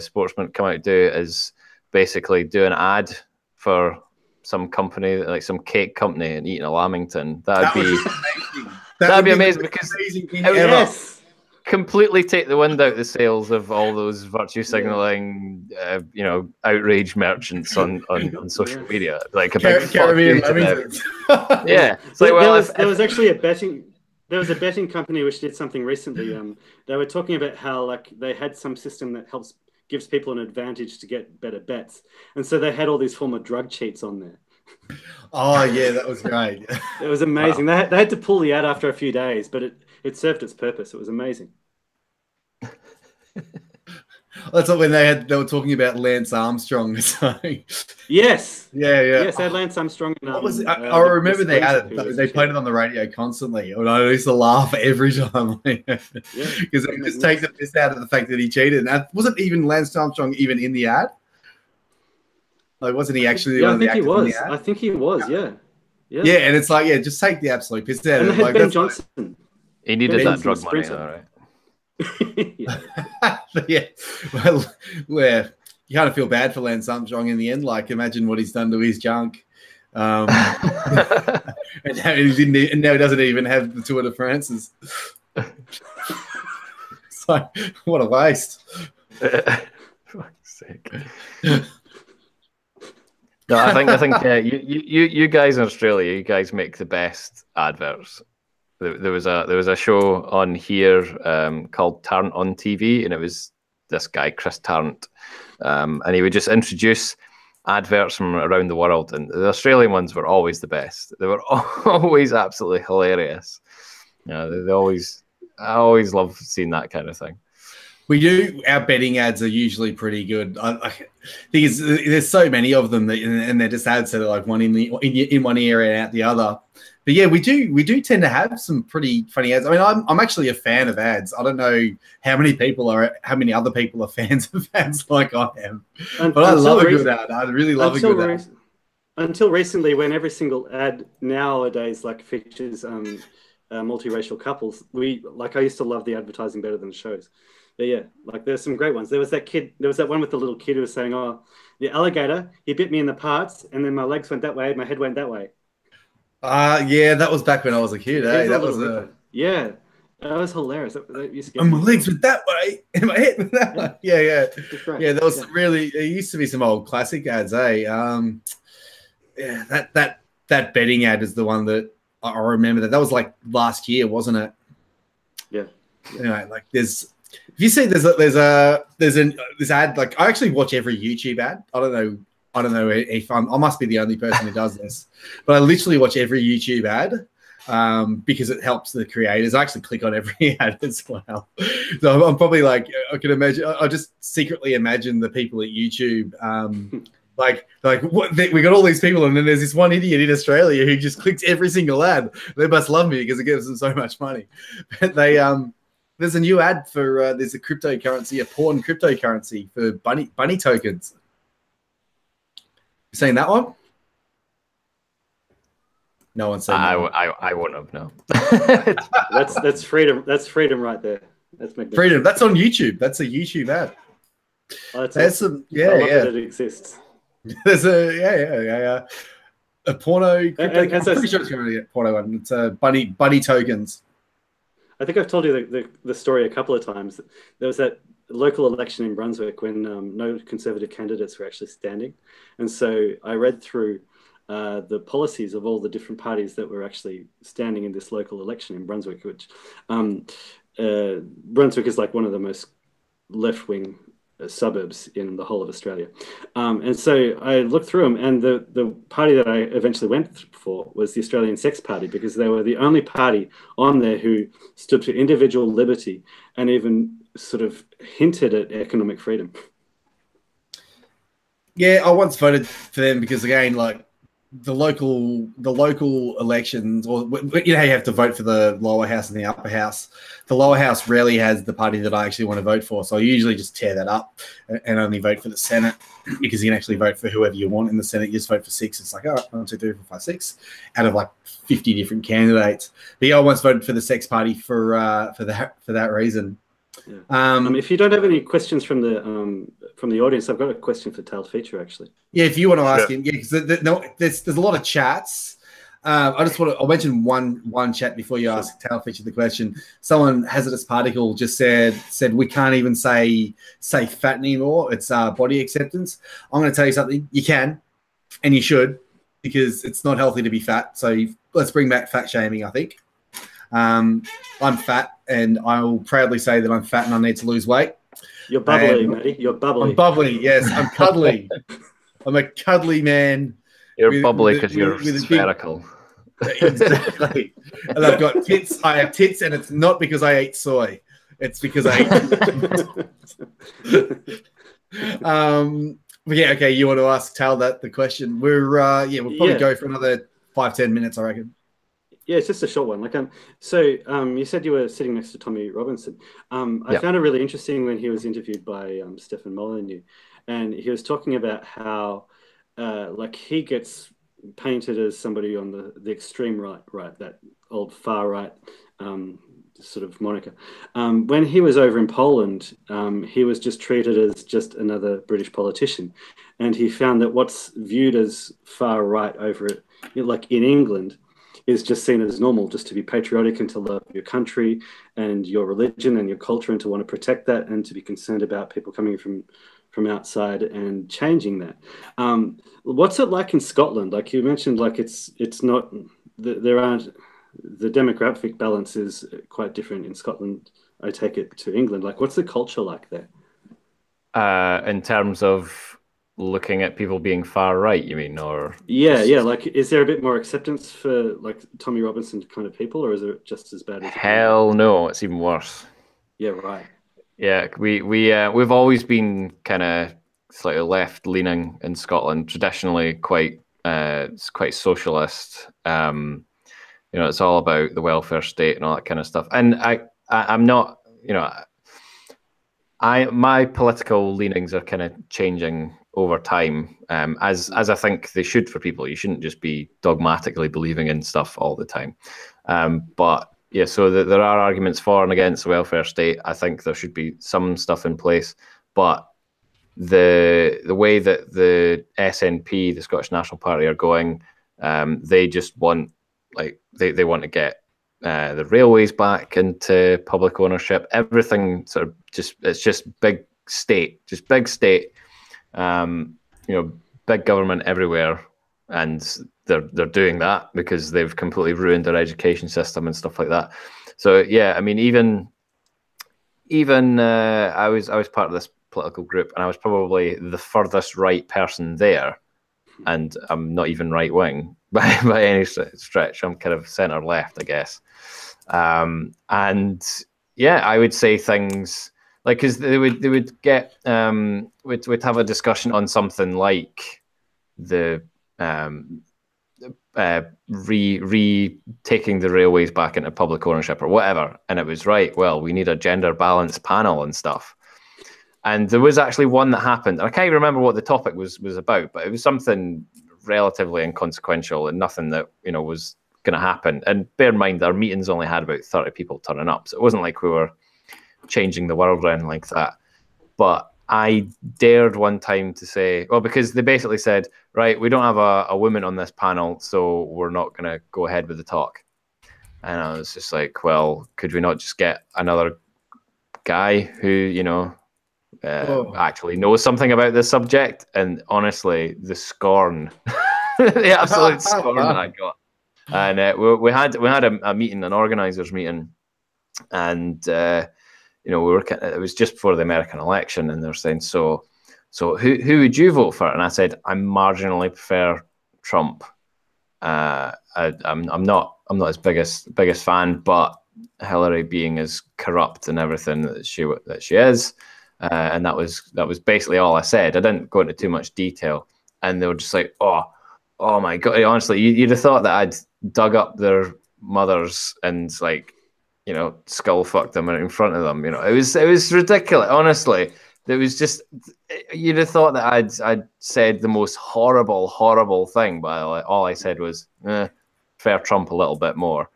sportsman come out and do is basically do an ad for some company, like some cake company, and eating a Lamington. That'd be amazing. That'd be amazing because it would completely take the wind out the sails of all those virtue signaling, outrage merchants on social media. Like a big
Caribbean.
Yeah, it's like,
there was actually a betting company which did something recently. They were talking about how, like, they had some system that gives people an advantage to get better bets, and so they had all these former drug cheats on there.
Oh yeah, that was great.
It was amazing. Wow. They had to pull the ad after a few days, but it served its purpose. It was amazing.
That's what when they were talking about Lance Armstrong. So.
Yes.
Yeah.
Yes, they had Lance Armstrong.
What was it? I remember they played it on the radio constantly, and I used to laugh every time because they just take the piss out of the fact that he cheated. And wasn't even Lance Armstrong even in the ad? Like, wasn't he actually?
Yeah, I think he was. I think he was. Yeah.
Yeah, and it's like, just take the absolute piss out of it.
Like, Ben Johnson.
He needed that drug money, all right.
Yeah, well, you kind of feel bad for Lance Armstrong in the end. Like, imagine what he's done to his junk, and now he doesn't even have the Tour de France's. So, what a waste!
Fuck's sake. No, I think you guys in Australia, you guys make the best adverts. There was a show on here called Tarrant on TV, and it was this guy Chris Tarrant, and he would just introduce adverts from around the world, and the Australian ones were always the best. They were always absolutely hilarious. I always love seeing that kind of thing.
We do. Our betting ads are usually pretty good. I think there's so many of them, and they're just ads that are like one in one area and out the other. But yeah, we do tend to have some pretty funny ads. I mean, I'm actually a fan of ads. I don't know how many other people are fans of ads like I am, but I love a good ad. I really love a good ad.
Until recently, when every single ad nowadays like features multiracial couples, I used to love the advertising better than the shows. But yeah, like there's some great ones. There was that one with the little kid who was saying, "Oh, the alligator, he bit me in the parts, and then my legs went that way, my head went that way."
Yeah, that was back when I was a kid. That
was hilarious.
And my legs went that way, and my head went that way. Yeah. Yeah, that was really. There used to be some old classic ads, eh? Yeah, that that betting ad is the one that I remember. That was like last year, wasn't it?
Yeah.
Anyway, like if you see there's this ad, like I actually watch every YouTube ad. I don't know if I must be the only person who does this, but I literally watch every YouTube ad because it helps the creators. I actually click on every ad as well. So I'm probably like, I can imagine, I just secretly imagine the people at YouTube, like what, we got all these people, and then there's this one idiot in Australia who just clicks every single ad. They must love me because it gives them so much money. But there's a new ad for there's a cryptocurrency, a pawn cryptocurrency for bunny tokens. You seen that one? No one's seen that one.
I won't have, no.
That's freedom. That's freedom right there. That's
freedom. That's on YouTube. That's a YouTube ad.
Oh,
there's some, yeah.
That it exists.
There's a porno. I'm pretty sure it's going to be a porno one. It's bunny tokens.
I think I've told you the story a couple of times. There was that local election in Brunswick when no Conservative candidates were actually standing, and so I read through the policies of all the different parties that were actually standing in this local election in Brunswick, which Brunswick is like one of the most left-wing suburbs in the whole of Australia. And so I looked through them, and the party that I eventually went for was the Australian Sex Party, because they were the only party on there who stood for individual liberty and even sort of hinted at economic freedom.
Yeah, I once voted for them because, again, like the local elections, or you know, you have to vote for the lower house and the upper house. The lower house rarely has the party that I actually want to vote for, so I usually just tear that up and only vote for the Senate, because you can actually vote for whoever you want in the Senate. You just vote for 6. It's like, all right, 1, 2, 3, 4, 5, 6 out of like 50 different candidates. But yeah, I once voted for the Sex Party for that reason.
Yeah. If you don't have any questions from the audience, I've got a question for Tailed Feature, actually.
Yeah, if you want to ask him, yeah, because there's a lot of chats. I'll mention one chat before you ask Tailed Feature the question. Someone, Hazardous Particle, just said we can't even say fat anymore. It's body acceptance. I'm going to tell you something. You can, and you should, because it's not healthy to be fat. So let's bring back fat shaming, I think. I'm fat, and I will proudly say that I'm fat and I need to lose weight.
You're bubbly, Matty. You're bubbly.
I'm bubbly, yes. I'm cuddly. I'm a cuddly man.
You're bubbly because you're spherical.
Exactly. And I've got tits. I have tits, and it's not because I ate soy. It's because I ate. Yeah, okay. You want to ask Tal the question? We'll probably go for another 5-10 minutes, I reckon.
Yeah, it's just a short one. You said you were sitting next to Tommy Robinson. I found it really interesting when he was interviewed by Stefan Molyneux, and he was talking about how he gets painted as somebody on the extreme right, that old far right sort of moniker. When he was over in Poland, he was just treated as just another British politician, and he found that what's viewed as far right over it, like in England, is just seen as normal, just to be patriotic and to love your country and your religion and your culture, and to want to protect that, and to be concerned about people coming from outside and changing that. What's it like in Scotland? Like you mentioned, like it's not, there aren't, the demographic balance is quite different in Scotland, I take it, to England. Like, what's the culture like there?
In terms of looking at people being far right, you mean? Or
yeah, like, is there a bit more acceptance for like Tommy Robinson kind of people, or is it just as bad as
hell no, it's even worse.
Yeah, right.
Yeah, we've always been kind of slightly left leaning in Scotland, traditionally quite socialist. It's all about the welfare state and all that kind of stuff. And I'm not, my political leanings are kind of changing over time, as I think they should for people. You shouldn't just be dogmatically believing in stuff all the time. But yeah, so there are arguments for and against the welfare state. I think there should be some stuff in place, but the way that the SNP, the Scottish National Party, are going, they just want, like, they want to get the railways back into public ownership. Everything sort of it's just big state, big government everywhere, and they're doing that because they've completely ruined our education system and stuff like that. So yeah, I mean, even I was part of this political group, and I was probably the furthest right person there, and I'm not even right wing by any stretch. I'm kind of center left, I guess. And yeah, I would say things like, because they would get we'd have a discussion on something like the taking the railways back into public ownership or whatever, and it was right. Well, we need a gender balance panel and stuff. And there was actually one that happened. I can't even remember what the topic was about, but it was something relatively inconsequential and nothing that was going to happen. And bear in mind, our meetings only had about 30 people turning up, so it wasn't like we were changing the world or anything like that. But I dared one time to say, well, because they basically said, right, we don't have a woman on this panel, so we're not going to go ahead with the talk. And I was just like, well, could we not just get another guy who, actually knows something about this subject? And honestly, the scorn, the absolute scorn that I got. And we had a meeting, an organizers meeting, and we were. It was just before the American election, and they're saying, so who would you vote for? And I said, I marginally prefer Trump. I'm not his biggest fan, but Hillary being as corrupt and everything that she is, and that was basically all I said. I didn't go into too much detail, and they were just like, oh my God, honestly, you'd have thought that I'd dug up their mothers and skull fucked them in front of them. It was ridiculous. Honestly, it was just, you'd have thought that I'd said the most horrible thing, but all I said was, fair Trump a little bit more.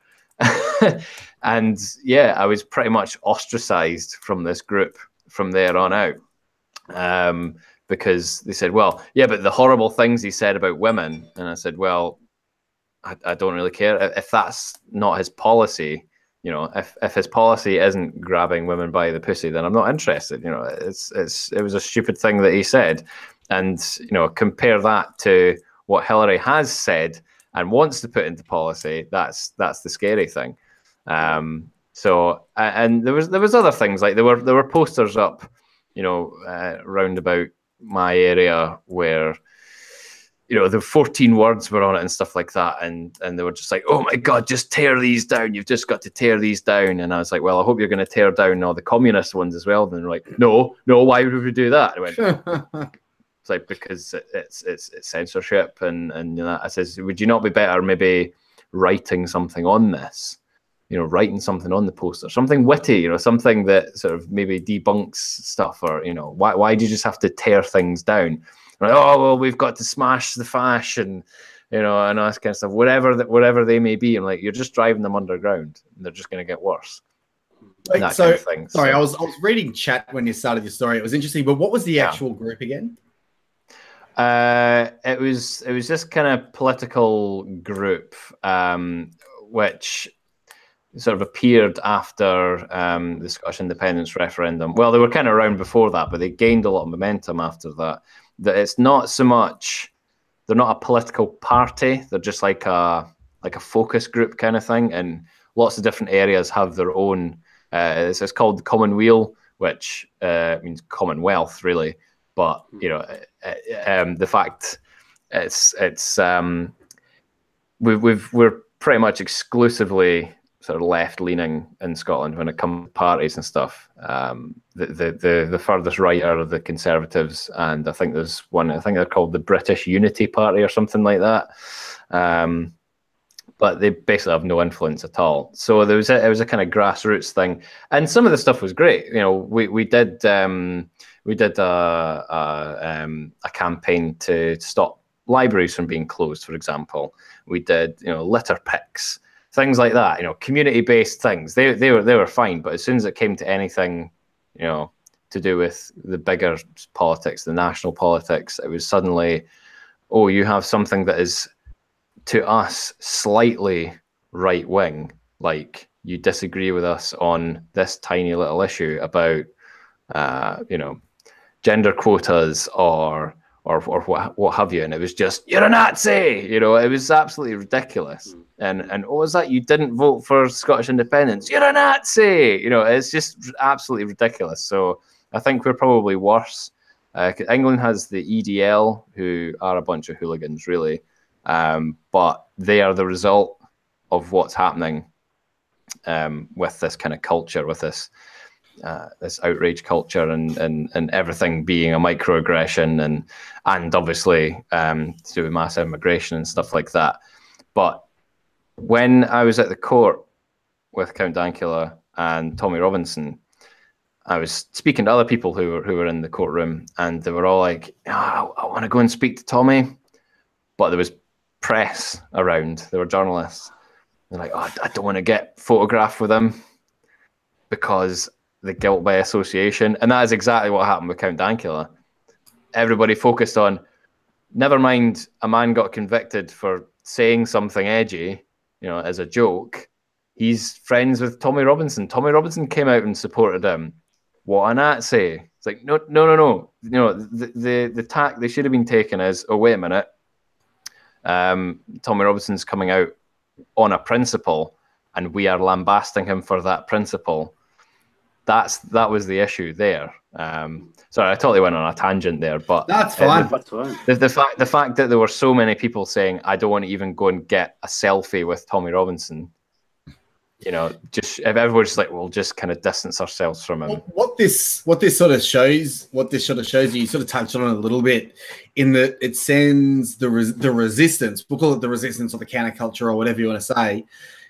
And yeah, I was pretty much ostracized from this group from there on out, because they said, well, yeah, but the horrible things he said about women. And I said, well, I don't really care if that's not his policy. If his policy isn't grabbing women by the pussy, then I'm not interested. It was a stupid thing that he said, and compare that to what Hillary has said and wants to put into policy. That's the scary thing. So and there was other things, like there were posters up, round about my area where the 14 words were on it and stuff like that. And they were just like, oh my God, just tear these down. You've just got to tear these down. And I was like, well, I hope you're going to tear down all the communist ones as well. And they're like, no, why would we do that? I went, it's like, because it's censorship. And I says, would you not be better maybe writing something on this? Writing something on the poster, something witty, something that sort of maybe debunks stuff, or, why do you just have to tear things down? Like, oh, well, we've got to smash the fash and and all that kind of stuff, whatever they may be. I'm like, you're just driving them underground, and they're just going to get worse.
Kind of thing. Sorry, I was reading chat when you started your story. It was interesting, but what was the actual group again?
It was this kind of political group, which sort of appeared after the Scottish independence referendum. Well, they were kind of around before that, but they gained a lot of momentum after that. That it's not so much, they're not a political party, they're just like a focus group kind of thing, and lots of different areas have their own. It's called Commonwealth, which means Commonwealth, really. But the fact we're pretty much exclusively sort of left-leaning in Scotland when it comes to parties and stuff. The furthest right are the Conservatives, and I think there's one. I think they're called the British Unity Party or something like that. But they basically have no influence at all. So it was a kind of grassroots thing, and some of the stuff was great. We did a campaign to stop libraries from being closed, for example. We did litter picks. Things like that, community-based things. They were fine, but as soon as it came to anything, to do with the bigger politics, the national politics, it was suddenly, oh, you have something that is, to us, slightly right-wing, like you disagree with us on this tiny little issue about, gender quotas or or what have you, and it was just, you're a Nazi, you know. It was absolutely ridiculous. And what was that? You didn't vote for Scottish independence, you're a Nazi, you know. It's just absolutely ridiculous. So I think we're probably worse. England has the EDL, who are a bunch of hooligans, really, but they are the result of what's happening with this kind of culture, with this outrage culture, and everything being a microaggression, and obviously to do with mass immigration and stuff like that. But when I was at the court with Count Dankula and Tommy Robinson, I was speaking to other people who were in the courtroom, and they were all like, oh, I want to go and speak to Tommy, but there was press around. There were journalists. They're like, oh, I don't want to get photographed with him because the guilt by association. And that is exactly what happened with Count Dankula. Everybody focused on, never mind, a man got convicted for saying something edgy, you know, as a joke. He's friends with Tommy Robinson. Tommy Robinson came out and supported him. What a Nazi. It's like, no. You know, the tack they should have been taken is, oh, wait a minute. Tommy Robinson's coming out on a principle, and we are lambasting him for that principle. That was the issue there. Sorry, I totally went on a tangent there, but
that's fine.
The fact that there were so many people saying, I don't want to even go and get a selfie with Tommy Robinson, you know, just if everyone's like, we'll just kind of distance ourselves from him.
What this sort of shows you sort of touched on it a little bit, in that it sends the resistance. We'll call it the resistance or the counterculture or whatever you want to say.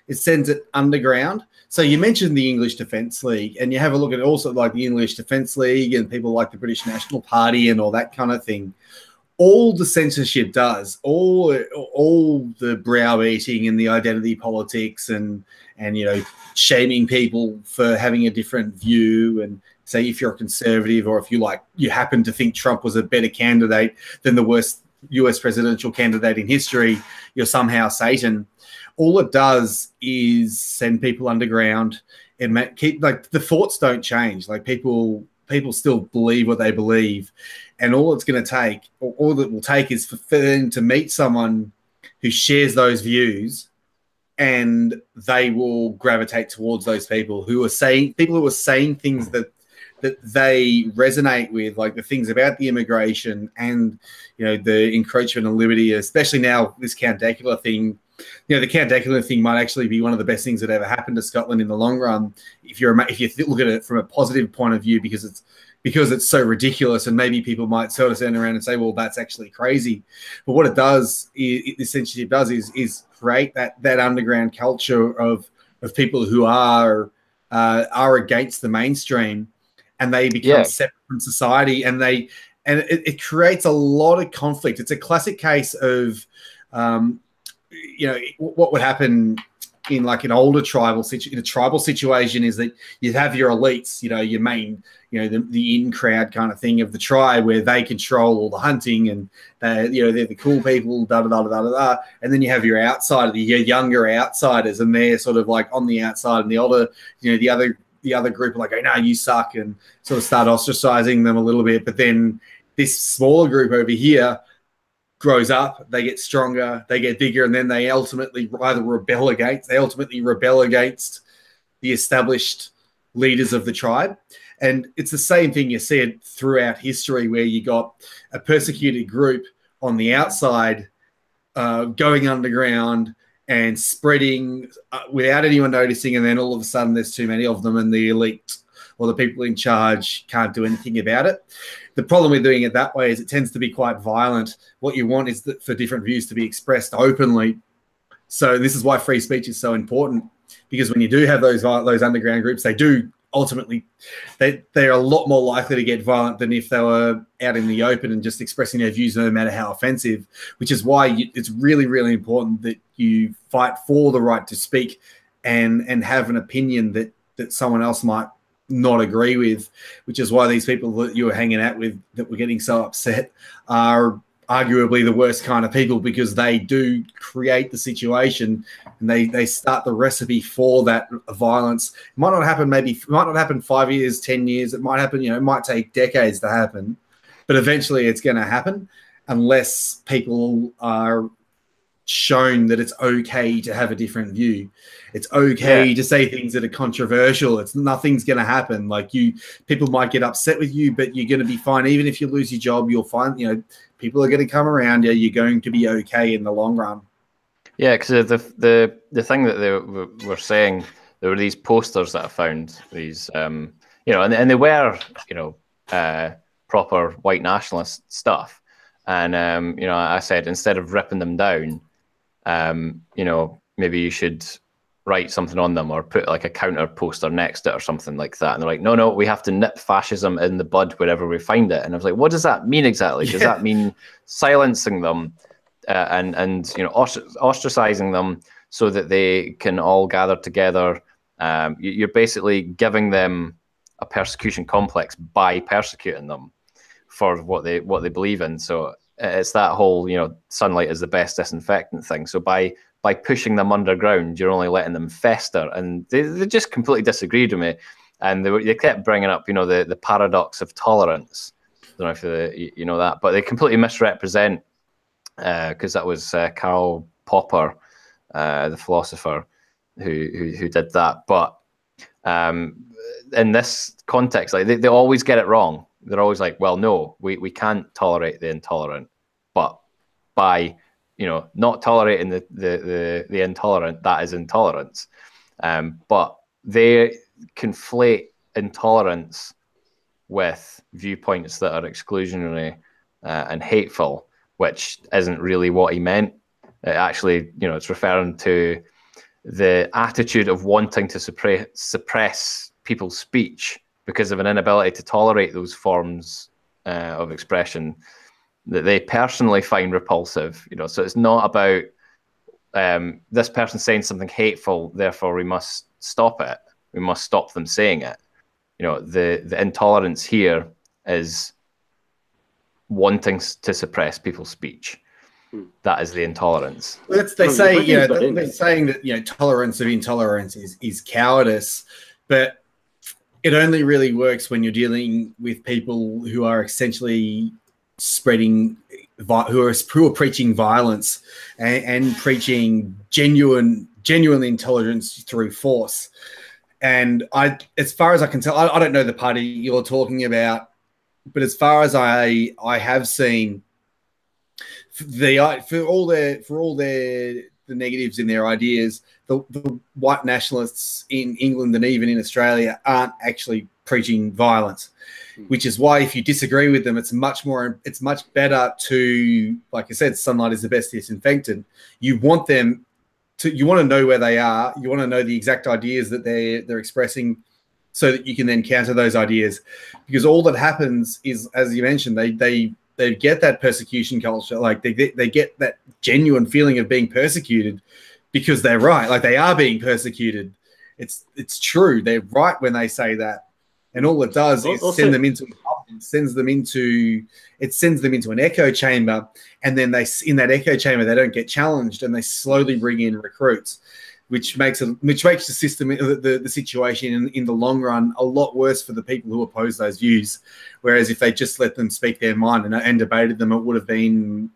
It sends it underground. So you mentioned the English Defence League, and you have a look at also like the English Defence League and people like the British National Party and all that kind of thing. All the censorship does, all the browbeating and the identity politics and you know, shaming people for having a different view, and say if you're a conservative or if you happen to think Trump was a better candidate than the worst US presidential candidate in history, you're somehow Satan. All it does is send people underground and keep, like, the thoughts don't change. Like people still believe what they believe, and all it's going to take, or all that will take, is for them to meet someone who shares those views, and they will gravitate towards those people who are saying things that they resonate with, like the things about the immigration and, you know, the encroachment on liberty, especially now this Count Dankula thing. You know, the Count Dankula thing might actually be one of the best things that ever happened to Scotland in the long run, if you look at it from a positive point of view, because it's so ridiculous, and maybe people might sort of turn around and say, well, that's actually crazy. But what it does, essentially does is create that underground culture of people who are against the mainstream, and they become separate from society, and it creates a lot of conflict. It's a classic case of you know, what would happen in like an older tribal situation is that you have your elites, you know, your main, you know, the in crowd kind of thing of the tribe, where they control all the hunting, and they're the cool people, and then you have your your younger outsiders, and they're sort of like on the outside, and the older, you know, the other group are like, oh no, you suck, and sort of start ostracizing them a little bit. But then this smaller group over here grows up, they get stronger, they get bigger, and then they ultimately rebel against the established leaders of the tribe. And it's the same thing you see it throughout history, where you got a persecuted group on the outside going underground and spreading without anyone noticing, and then all of a sudden there's too many of them, and the elite or the people in charge can't do anything about it. The problem with doing it that way is it tends to be quite violent. What you want is for different views to be expressed openly. So this is why free speech is so important, because when you do have those underground groups, they do ultimately, they're a lot more likely to get violent than if they were out in the open and just expressing their views, no matter how offensive, which is why it's really, really important that you fight for the right to speak and have an opinion that someone else might not agree with, which is why these people that you were hanging out with that were getting so upset are arguably the worst kind of people, because they do create the situation and they start the recipe for that violence. It might not happen 5 years, 10 years. It might happen, you know, it might take decades to happen, but eventually it's going to happen unless people are shown that it's okay to have a different view. It's okay to say things that are controversial. Nothing's going to happen. Like people might get upset with you, but you're going to be fine. Even if you lose your job, you'll find, people are going to come around you. You're going to be okay in the long run.
Yeah, because the thing that they were saying, there were these posters that I found, these, and they were, proper white nationalist stuff. And, I said, instead of ripping them down, maybe you should write something on them or put like a counter poster next to it or something like that. And they're like, no, we have to nip fascism in the bud wherever we find it. And I was like, what does that mean exactly? Does that mean silencing them and ostracizing them so that they can all gather together? You're basically giving them a persecution complex by persecuting them for what they believe in. So it's that whole, sunlight is the best disinfectant thing. So by pushing them underground, you're only letting them fester. And they just completely disagreed with me. And they kept bringing up, the paradox of tolerance. I don't know if you know that, but they completely misrepresent, because that was Karl Popper, the philosopher, who did that. But in this context, like they always get it wrong. They're always like, well, no, we can't tolerate the intolerant, but by not tolerating the intolerant, that is intolerance. But they conflate intolerance with viewpoints that are exclusionary and hateful, which isn't really what he meant. It actually, it's referring to the attitude of wanting to suppress people's speech because of an inability to tolerate those forms of expression that they personally find repulsive. So it's not about this person saying something hateful, therefore we must stop it. We must stop them saying it. The intolerance here is wanting to suppress people's speech. That is the intolerance.
Well, they're saying that tolerance of intolerance is cowardice, but it only really works when you're dealing with people who are essentially spreading, who are preaching violence and preaching genuine intolerance through force. And as far as I can tell, I don't know the party you're talking about, but as far as I have seen, for all the negatives in their ideas, the white nationalists in England and even in Australia aren't actually preaching violence, which is why if you disagree with them, it's much better to, like I said, sunlight is the best disinfectant. You want to know where they are. You want to know the exact ideas that they're expressing, so that you can then counter those ideas. Because all that happens is, as you mentioned, they get that persecution culture. Like they get that genuine feeling of being persecuted because they're right. Like they are being persecuted. It's true. They're right when they say that. And all it does is send them into an echo chamber, and then in that echo chamber they don't get challenged, and they slowly bring in recruits, which makes the system, the situation in the long run a lot worse for the people who oppose those views. Whereas if they just let them speak their mind and debated them, it would have been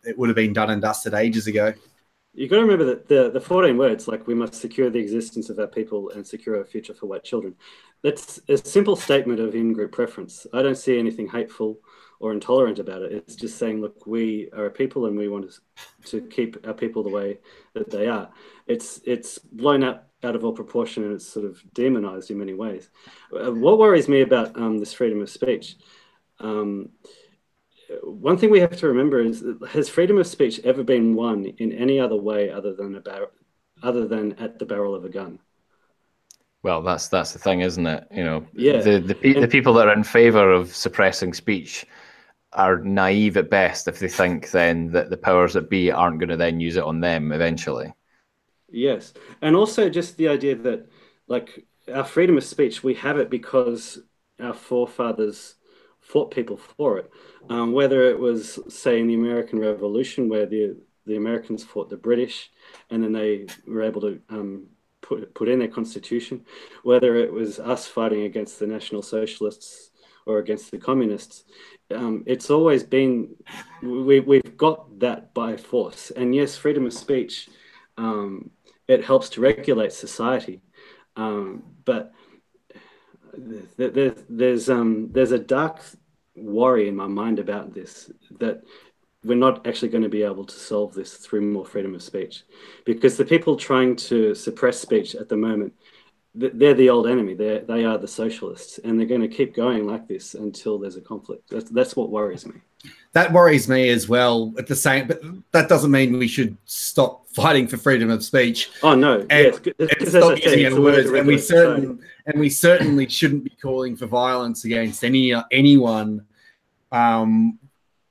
done and dusted ages ago.
You've got to remember that the 14 words, like we must secure the existence of our people and secure a future for white children, that's a simple statement of in-group preference. I don't see anything hateful or intolerant about it. It's just saying, look, we are a people and we want to keep our people the way that they are. It's blown out of all proportion, and it's sort of demonized in many ways. What worries me about this freedom of speech, one thing we have to remember is, has freedom of speech ever been won in any other way other than at the barrel of a gun?
Well, that's the thing, isn't it?
Yeah.
The people that are in favor of suppressing speech are naive at best if they think then that the powers that be aren't going to then use it on them eventually. Yes.
And also just the idea that, like, our freedom of speech, we have it because our forefathers fought people for it. Whether it was, say, in the American Revolution, where the Americans fought the British and then they were able to put in their constitution, whether it was us fighting against the National Socialists or against the communists, it's always been, we've got that by force. And yes, freedom of speech, it helps to regulate society. But there's a dark worry in my mind about this, that we're not actually going to be able to solve this through more freedom of speech, because the people trying to suppress speech at the moment, they're the old enemy. They are the socialists, and they're going to keep going like this until there's a conflict. That's what worries me.
That worries me as well. At the same, but that doesn't mean we should stop fighting for freedom of speech.
Oh no,
and stop using our words. And we certainly shouldn't be calling for violence against anyone.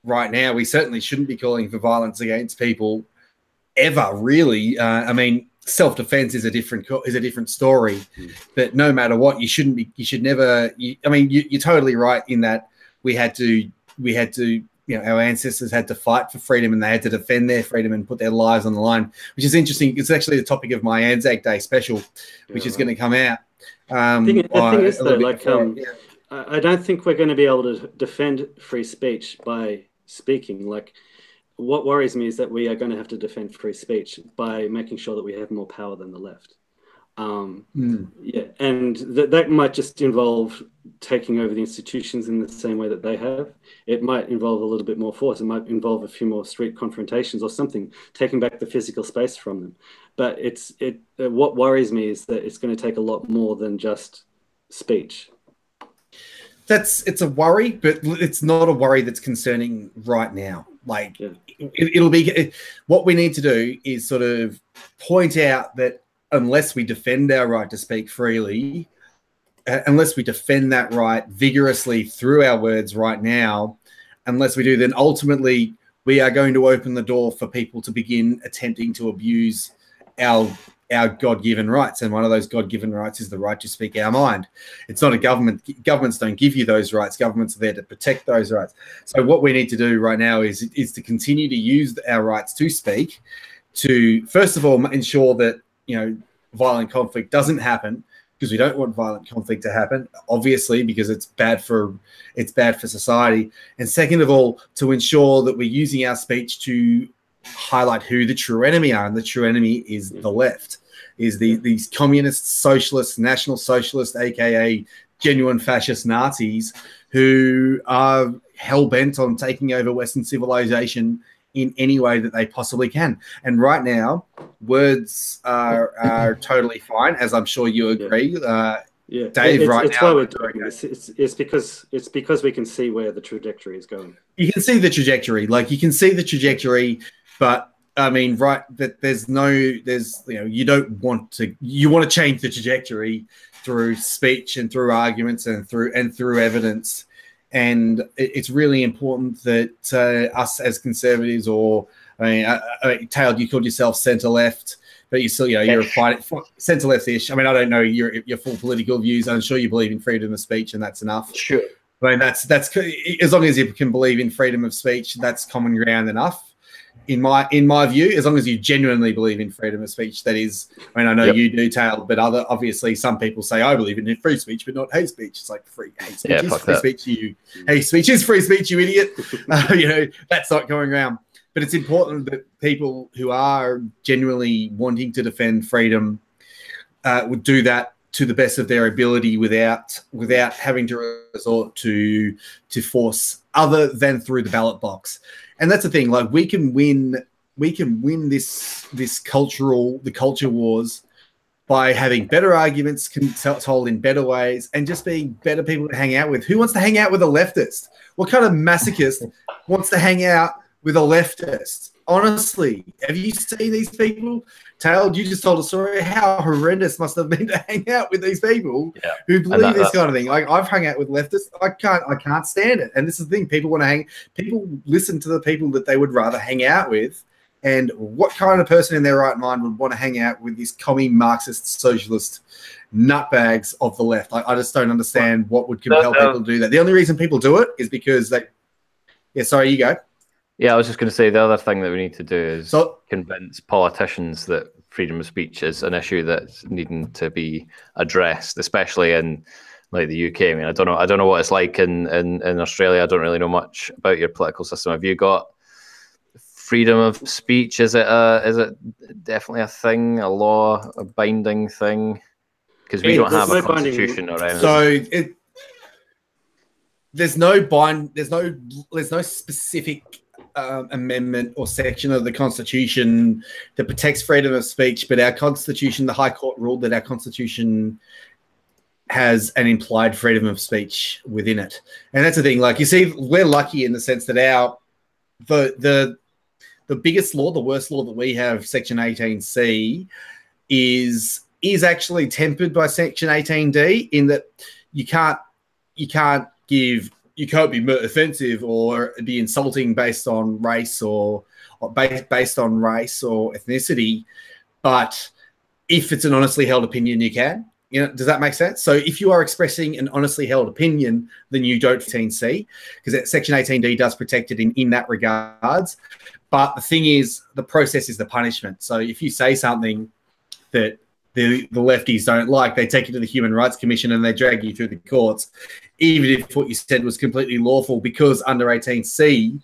Right now, we certainly shouldn't be calling for violence against people ever. Really, I mean, self-defense is a different story. But no matter what, you shouldn't be. You should never. I mean, you're totally right in that we had to. You know, our ancestors had to fight for freedom, and they had to defend their freedom and put their lives on the line, which is interesting. It's actually the topic of my Anzac Day special, which is going to come out.
The thing is, though, like, I don't think we're going to be able to defend free speech by speaking. Like, what worries me is that we are going to have to defend free speech by making sure that we have more power than the left. Yeah, and that might just involve taking over the institutions in the same way that they have. It might involve a little bit more force. It might involve a few more street confrontations or something, taking back the physical space from them. But what worries me is that it's going to take a lot more than just speech.
It's a worry, but it's not a worry that's concerning right now. Like, it'll be, what we need to do is sort of point out that unless we defend our right to speak freely, unless we defend that right vigorously through our words right now, unless we do, then ultimately we are going to open the door for people to begin attempting to abuse our God-given rights. And one of those God-given rights is the right to speak our mind. It's not a government. Governments don't give you those rights. Governments are there to protect those rights. So what we need to do right now is to continue to use our rights to speak, to first of all ensure that, you know, violent conflict doesn't happen, because we don't want violent conflict to happen, obviously, because it's bad for society. And second of all, to ensure that we're using our speech to highlight who the true enemy are, and the true enemy is the left, is these communists, socialists, national socialists, aka genuine fascist Nazis, who are hell-bent on taking over Western civilization in any way that they possibly can. And right now, words are totally fine, as I'm sure you agree.
Yeah,
Dave,
it's why we're doing this. It's because we can see where the trajectory is going.
You can see the trajectory, but I mean, right, that you want to change the trajectory through speech and through arguments and through evidence. And it's really important that us as conservatives, or Taylor, you called yourself centre left, but you still, you're a centre left-ish. I mean, I don't know your full political views. I'm sure you believe in freedom of speech, and that's enough.
Sure.
I mean, that's as long as you can believe in freedom of speech, that's common ground enough. In my view, as long as you genuinely believe in freedom of speech, that is. I mean, I know you do, Taylor, but obviously some people say I believe in free speech, but not hate speech. It's like hate speech is free speech. Hate speech is free speech, you idiot. That's not going around. But it's important that people who are genuinely wanting to defend freedom would do that to the best of their ability, without having to resort to force other than through the ballot box. And that's the thing. Like, we can win this culture wars by having better arguments told in better ways, and just being better people to hang out with. Who wants to hang out with a leftist? What kind of masochist wants to hang out with a leftist? Honestly, have you seen these people? Taylor, you just told a story. How horrendous must have been to hang out with these people who believe this kind of thing. Like, I've hung out with leftists. I can't stand it. And this is the thing. People listen to the people that they would rather hang out with. And what kind of person in their right mind would want to hang out with these commie Marxist socialist nutbags of the left? I just don't understand what would compel people to do that. The only reason people do it is because they... Yeah, sorry, you go.
Yeah, I was just going to say the other thing that we need to do is convince politicians that freedom of speech is an issue that's needing to be addressed, especially in like the UK. I mean, I don't know what it's like in Australia. I don't really know much about your political system. Have you got freedom of speech? Is it definitely a thing, a law, a binding thing? Because we don't have a constitution or anything.
So there's no specific amendment or section of the Constitution that protects freedom of speech, but our Constitution, the High Court ruled that our Constitution has an implied freedom of speech within it. And that's the thing. Like, you see, we're lucky in the sense that the biggest law, the worst law that we have, Section 18C, is actually tempered by Section 18D in that you can't be offensive or be insulting based on race or based on race or ethnicity. But if it's an honestly held opinion, you can. You know, does that make sense? So if you are expressing an honestly held opinion, then you don't 18C, because Section 18D does protect it in that regards. But the thing is, the process is the punishment. So if you say something that the lefties don't like, they take you to the Human Rights Commission and they drag you through the courts, even if what you said was completely lawful, because under 18C,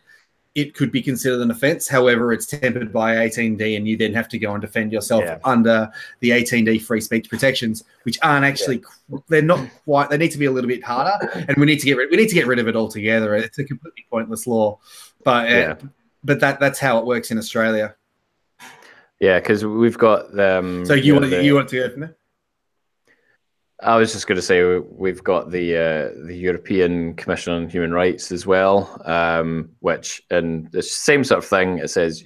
it could be considered an offence. However, it's tempered by 18D, and you then have to go and defend yourself under the 18D free speech protections, which aren't actually they're not quite. They need to be a little bit harder, and we need to get rid of it altogether. It's a completely pointless law, but that's how it works in Australia.
Yeah, because we've got
So you want to go from there?
I was just going to say we've got the European Commission on Human Rights as well, which, and the same sort of thing. It says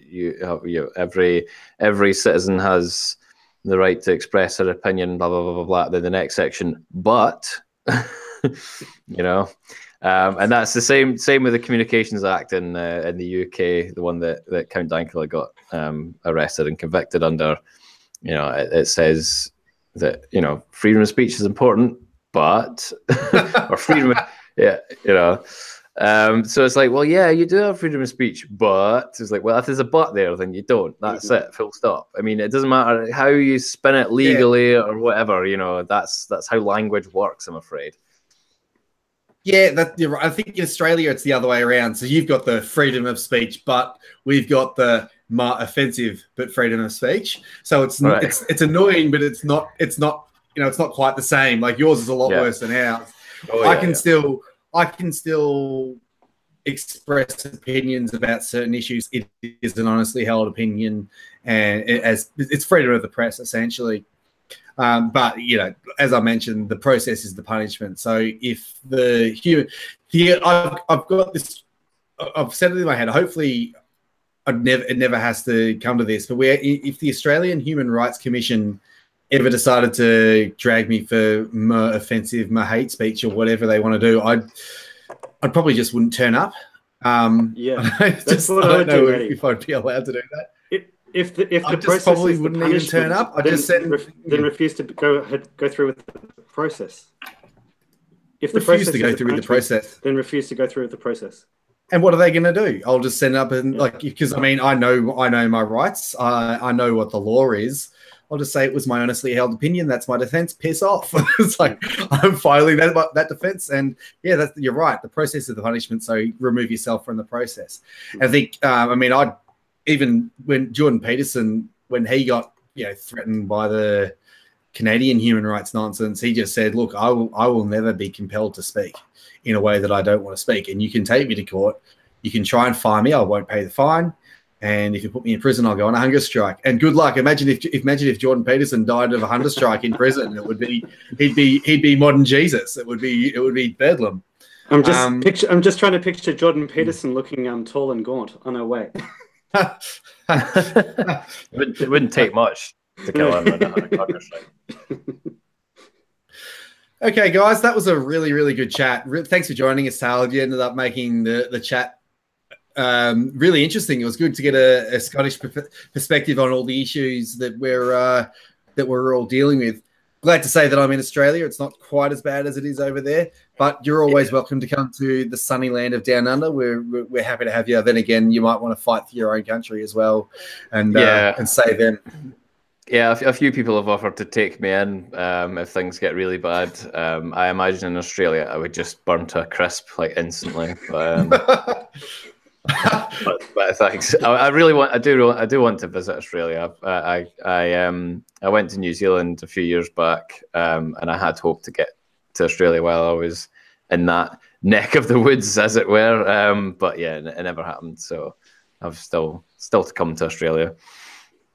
every citizen has the right to express their opinion, blah blah blah blah blah. Then the next section, but you know, and that's the same with the Communications Act in the UK, the one that Count Dankula got arrested and convicted under. You know, it says that, you know, freedom of speech is important, but or freedom of, so it's like, well, yeah, you do have freedom of speech, but it's like, well, if there's a but there, then you don't. That's it, full stop. I mean, it doesn't matter how you spin it legally or whatever, you know, that's how language works, I'm afraid.
Yeah, you're right. I think in Australia it's the other way around. So you've got the freedom of speech, but we've got the offensive but freedom of speech. So it's annoying, but it's not quite the same. Like, yours is a lot worse than ours. I can still express opinions about certain issues. It is an honestly held opinion, and it's freedom of the press essentially. But, you know, as I mentioned, the process is the punishment. So if I've got this, I've said it in my head. Hopefully, it never has to come to this. But if the Australian Human Rights Commission ever decided to drag me for more offensive, more hate speech or whatever they want to do, I'd probably just wouldn't turn up.
That's what I don't know
if I'd be allowed to do that.
If the process
probably wouldn't even turn up. I just said
then refuse to go through with the process. If the
refuse to go through with the process,
then refuse to go through with the process.
And what are they going to do? I'll just send up and because I mean I know my rights. I know what the law is. I'll just say it was my honestly held opinion. That's my defense. Piss off. It's like, I'm filing that defense. And yeah, you're right. The process is the punishment. So remove yourself from the process. I think. Even when Jordan Peterson, when he got threatened by the Canadian human rights nonsense, he just said, "Look, I will never be compelled to speak in a way that I don't want to speak. And you can take me to court. You can try and fine me. I won't pay the fine. And if you put me in prison, I'll go on a hunger strike. And good luck. Imagine if Jordan Peterson died of a hunger strike in prison, he'd be modern Jesus. It would be bedlam."
I'm just trying to picture Jordan Peterson looking tall and gaunt on her way.
It wouldn't take much to kill him in a hunger strike.
Okay, guys, that was a really, really good chat. Thanks for joining us, Tal. You ended up making the chat really interesting. It was good to get a Scottish perspective on all the issues that we're all dealing with. Glad to say that I'm in Australia. It's not quite as bad as it is over there, but you're always welcome to come to the sunny land of Down Under. We're happy to have you. Then again, you might want to fight for your own country as well, and save them.
Yeah, a few people have offered to take me in if things get really bad. I imagine in Australia I would just burn to a crisp like instantly. But thanks. I really want. I do want to visit Australia. I went to New Zealand a few years back, and I had hoped to get to Australia while I was in that neck of the woods, as it were. But yeah, it never happened. So I've still to come to Australia.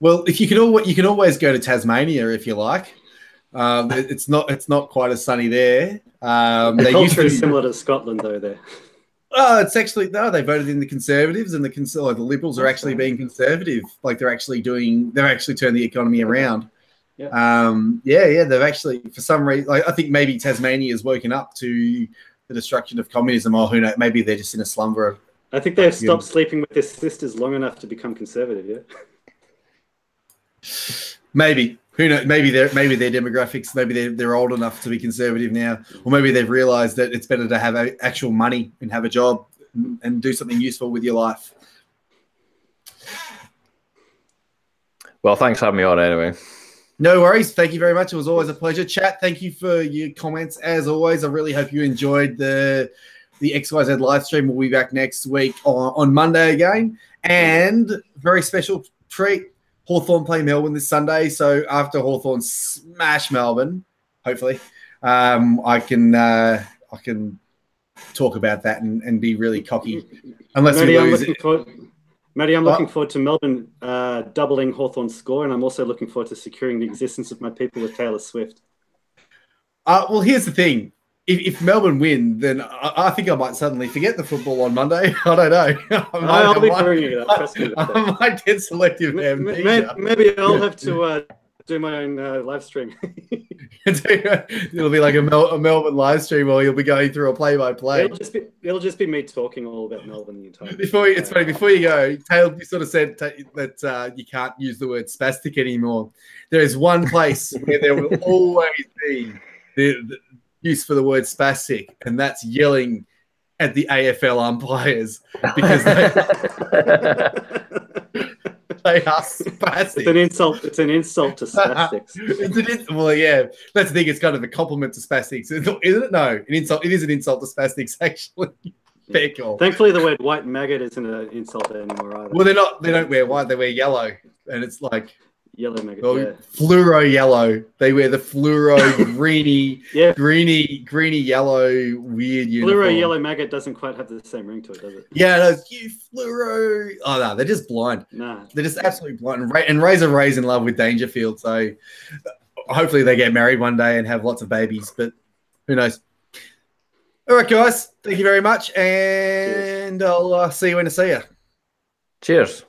Well, if you can always go to Tasmania if you like. It's not quite as sunny there.
The culture is similar to Scotland, though. There.
Oh, it's actually they voted in the Conservatives, and the Liberals are actually being conservative. Like they've actually turned the economy around.
Yeah.
They've actually, for some reason, like, I think maybe Tasmania has woken up to the destruction of communism, or who knows, maybe they're just in a slumber.
I think they've stopped sleeping with their sisters long enough to become conservative. Yeah.
Maybe. Who knows? Maybe their demographics. Maybe they're old enough to be conservative now, or maybe they've realised that it's better to have actual money and have a job and do something useful with your life.
Well, thanks for having me on anyway.
No worries. Thank you very much. It was always a pleasure. Chat, thank you for your comments as always. I really hope you enjoyed the XYZ live stream. We'll be back next week on Monday again, and very special treat. Hawthorn play Melbourne this Sunday, so after Hawthorn smash Melbourne, hopefully, I can talk about that and be really cocky. Unless we lose.
Matty, I'm looking forward to Melbourne doubling Hawthorn's score, and I'm also looking forward to securing the existence of my people with Taylor Swift.
Well, here's the thing. If Melbourne win, then I think I might suddenly forget the football on Monday. I don't know.
I'll be bringing it up. Trust me.
I might get selective amnesia.
Maybe I'll have to do my own live stream.
It'll be like a Melbourne live stream, or you'll be going through a play-by-play.
It'll just be me talking all about Melbourne the entire.
It's funny. Before you go, Taylor, you sort of said that you can't use the word spastic anymore. There is one place where there will always be the use for the word spastic, and that's yelling at the AFL umpires because they are spastic.
It's an insult. It's an insult to spastics.
Well, yeah, that's the thing. It's kind of a compliment to spastics, isn't it? No, an insult. It is an insult to spastics, actually. Fair call.
Thankfully, the word white maggot isn't an insult anymore either.
Well, they're not. They don't wear white. They wear yellow, and it's like.
Yellow maggot,
fluoro yellow. They wear the fluoro greeny yellow weird uniform.
Fluoro yellow maggot doesn't quite have the same ring to it, does it?
Yeah, no, you fluoro. Oh no, they're just blind.
Nah,
they're just absolutely blind. And Razor Ray's in love with Dangerfield, so hopefully they get married one day and have lots of babies. But who knows? All right, guys. Thank you very much, and I'll see you when I see you.
Cheers.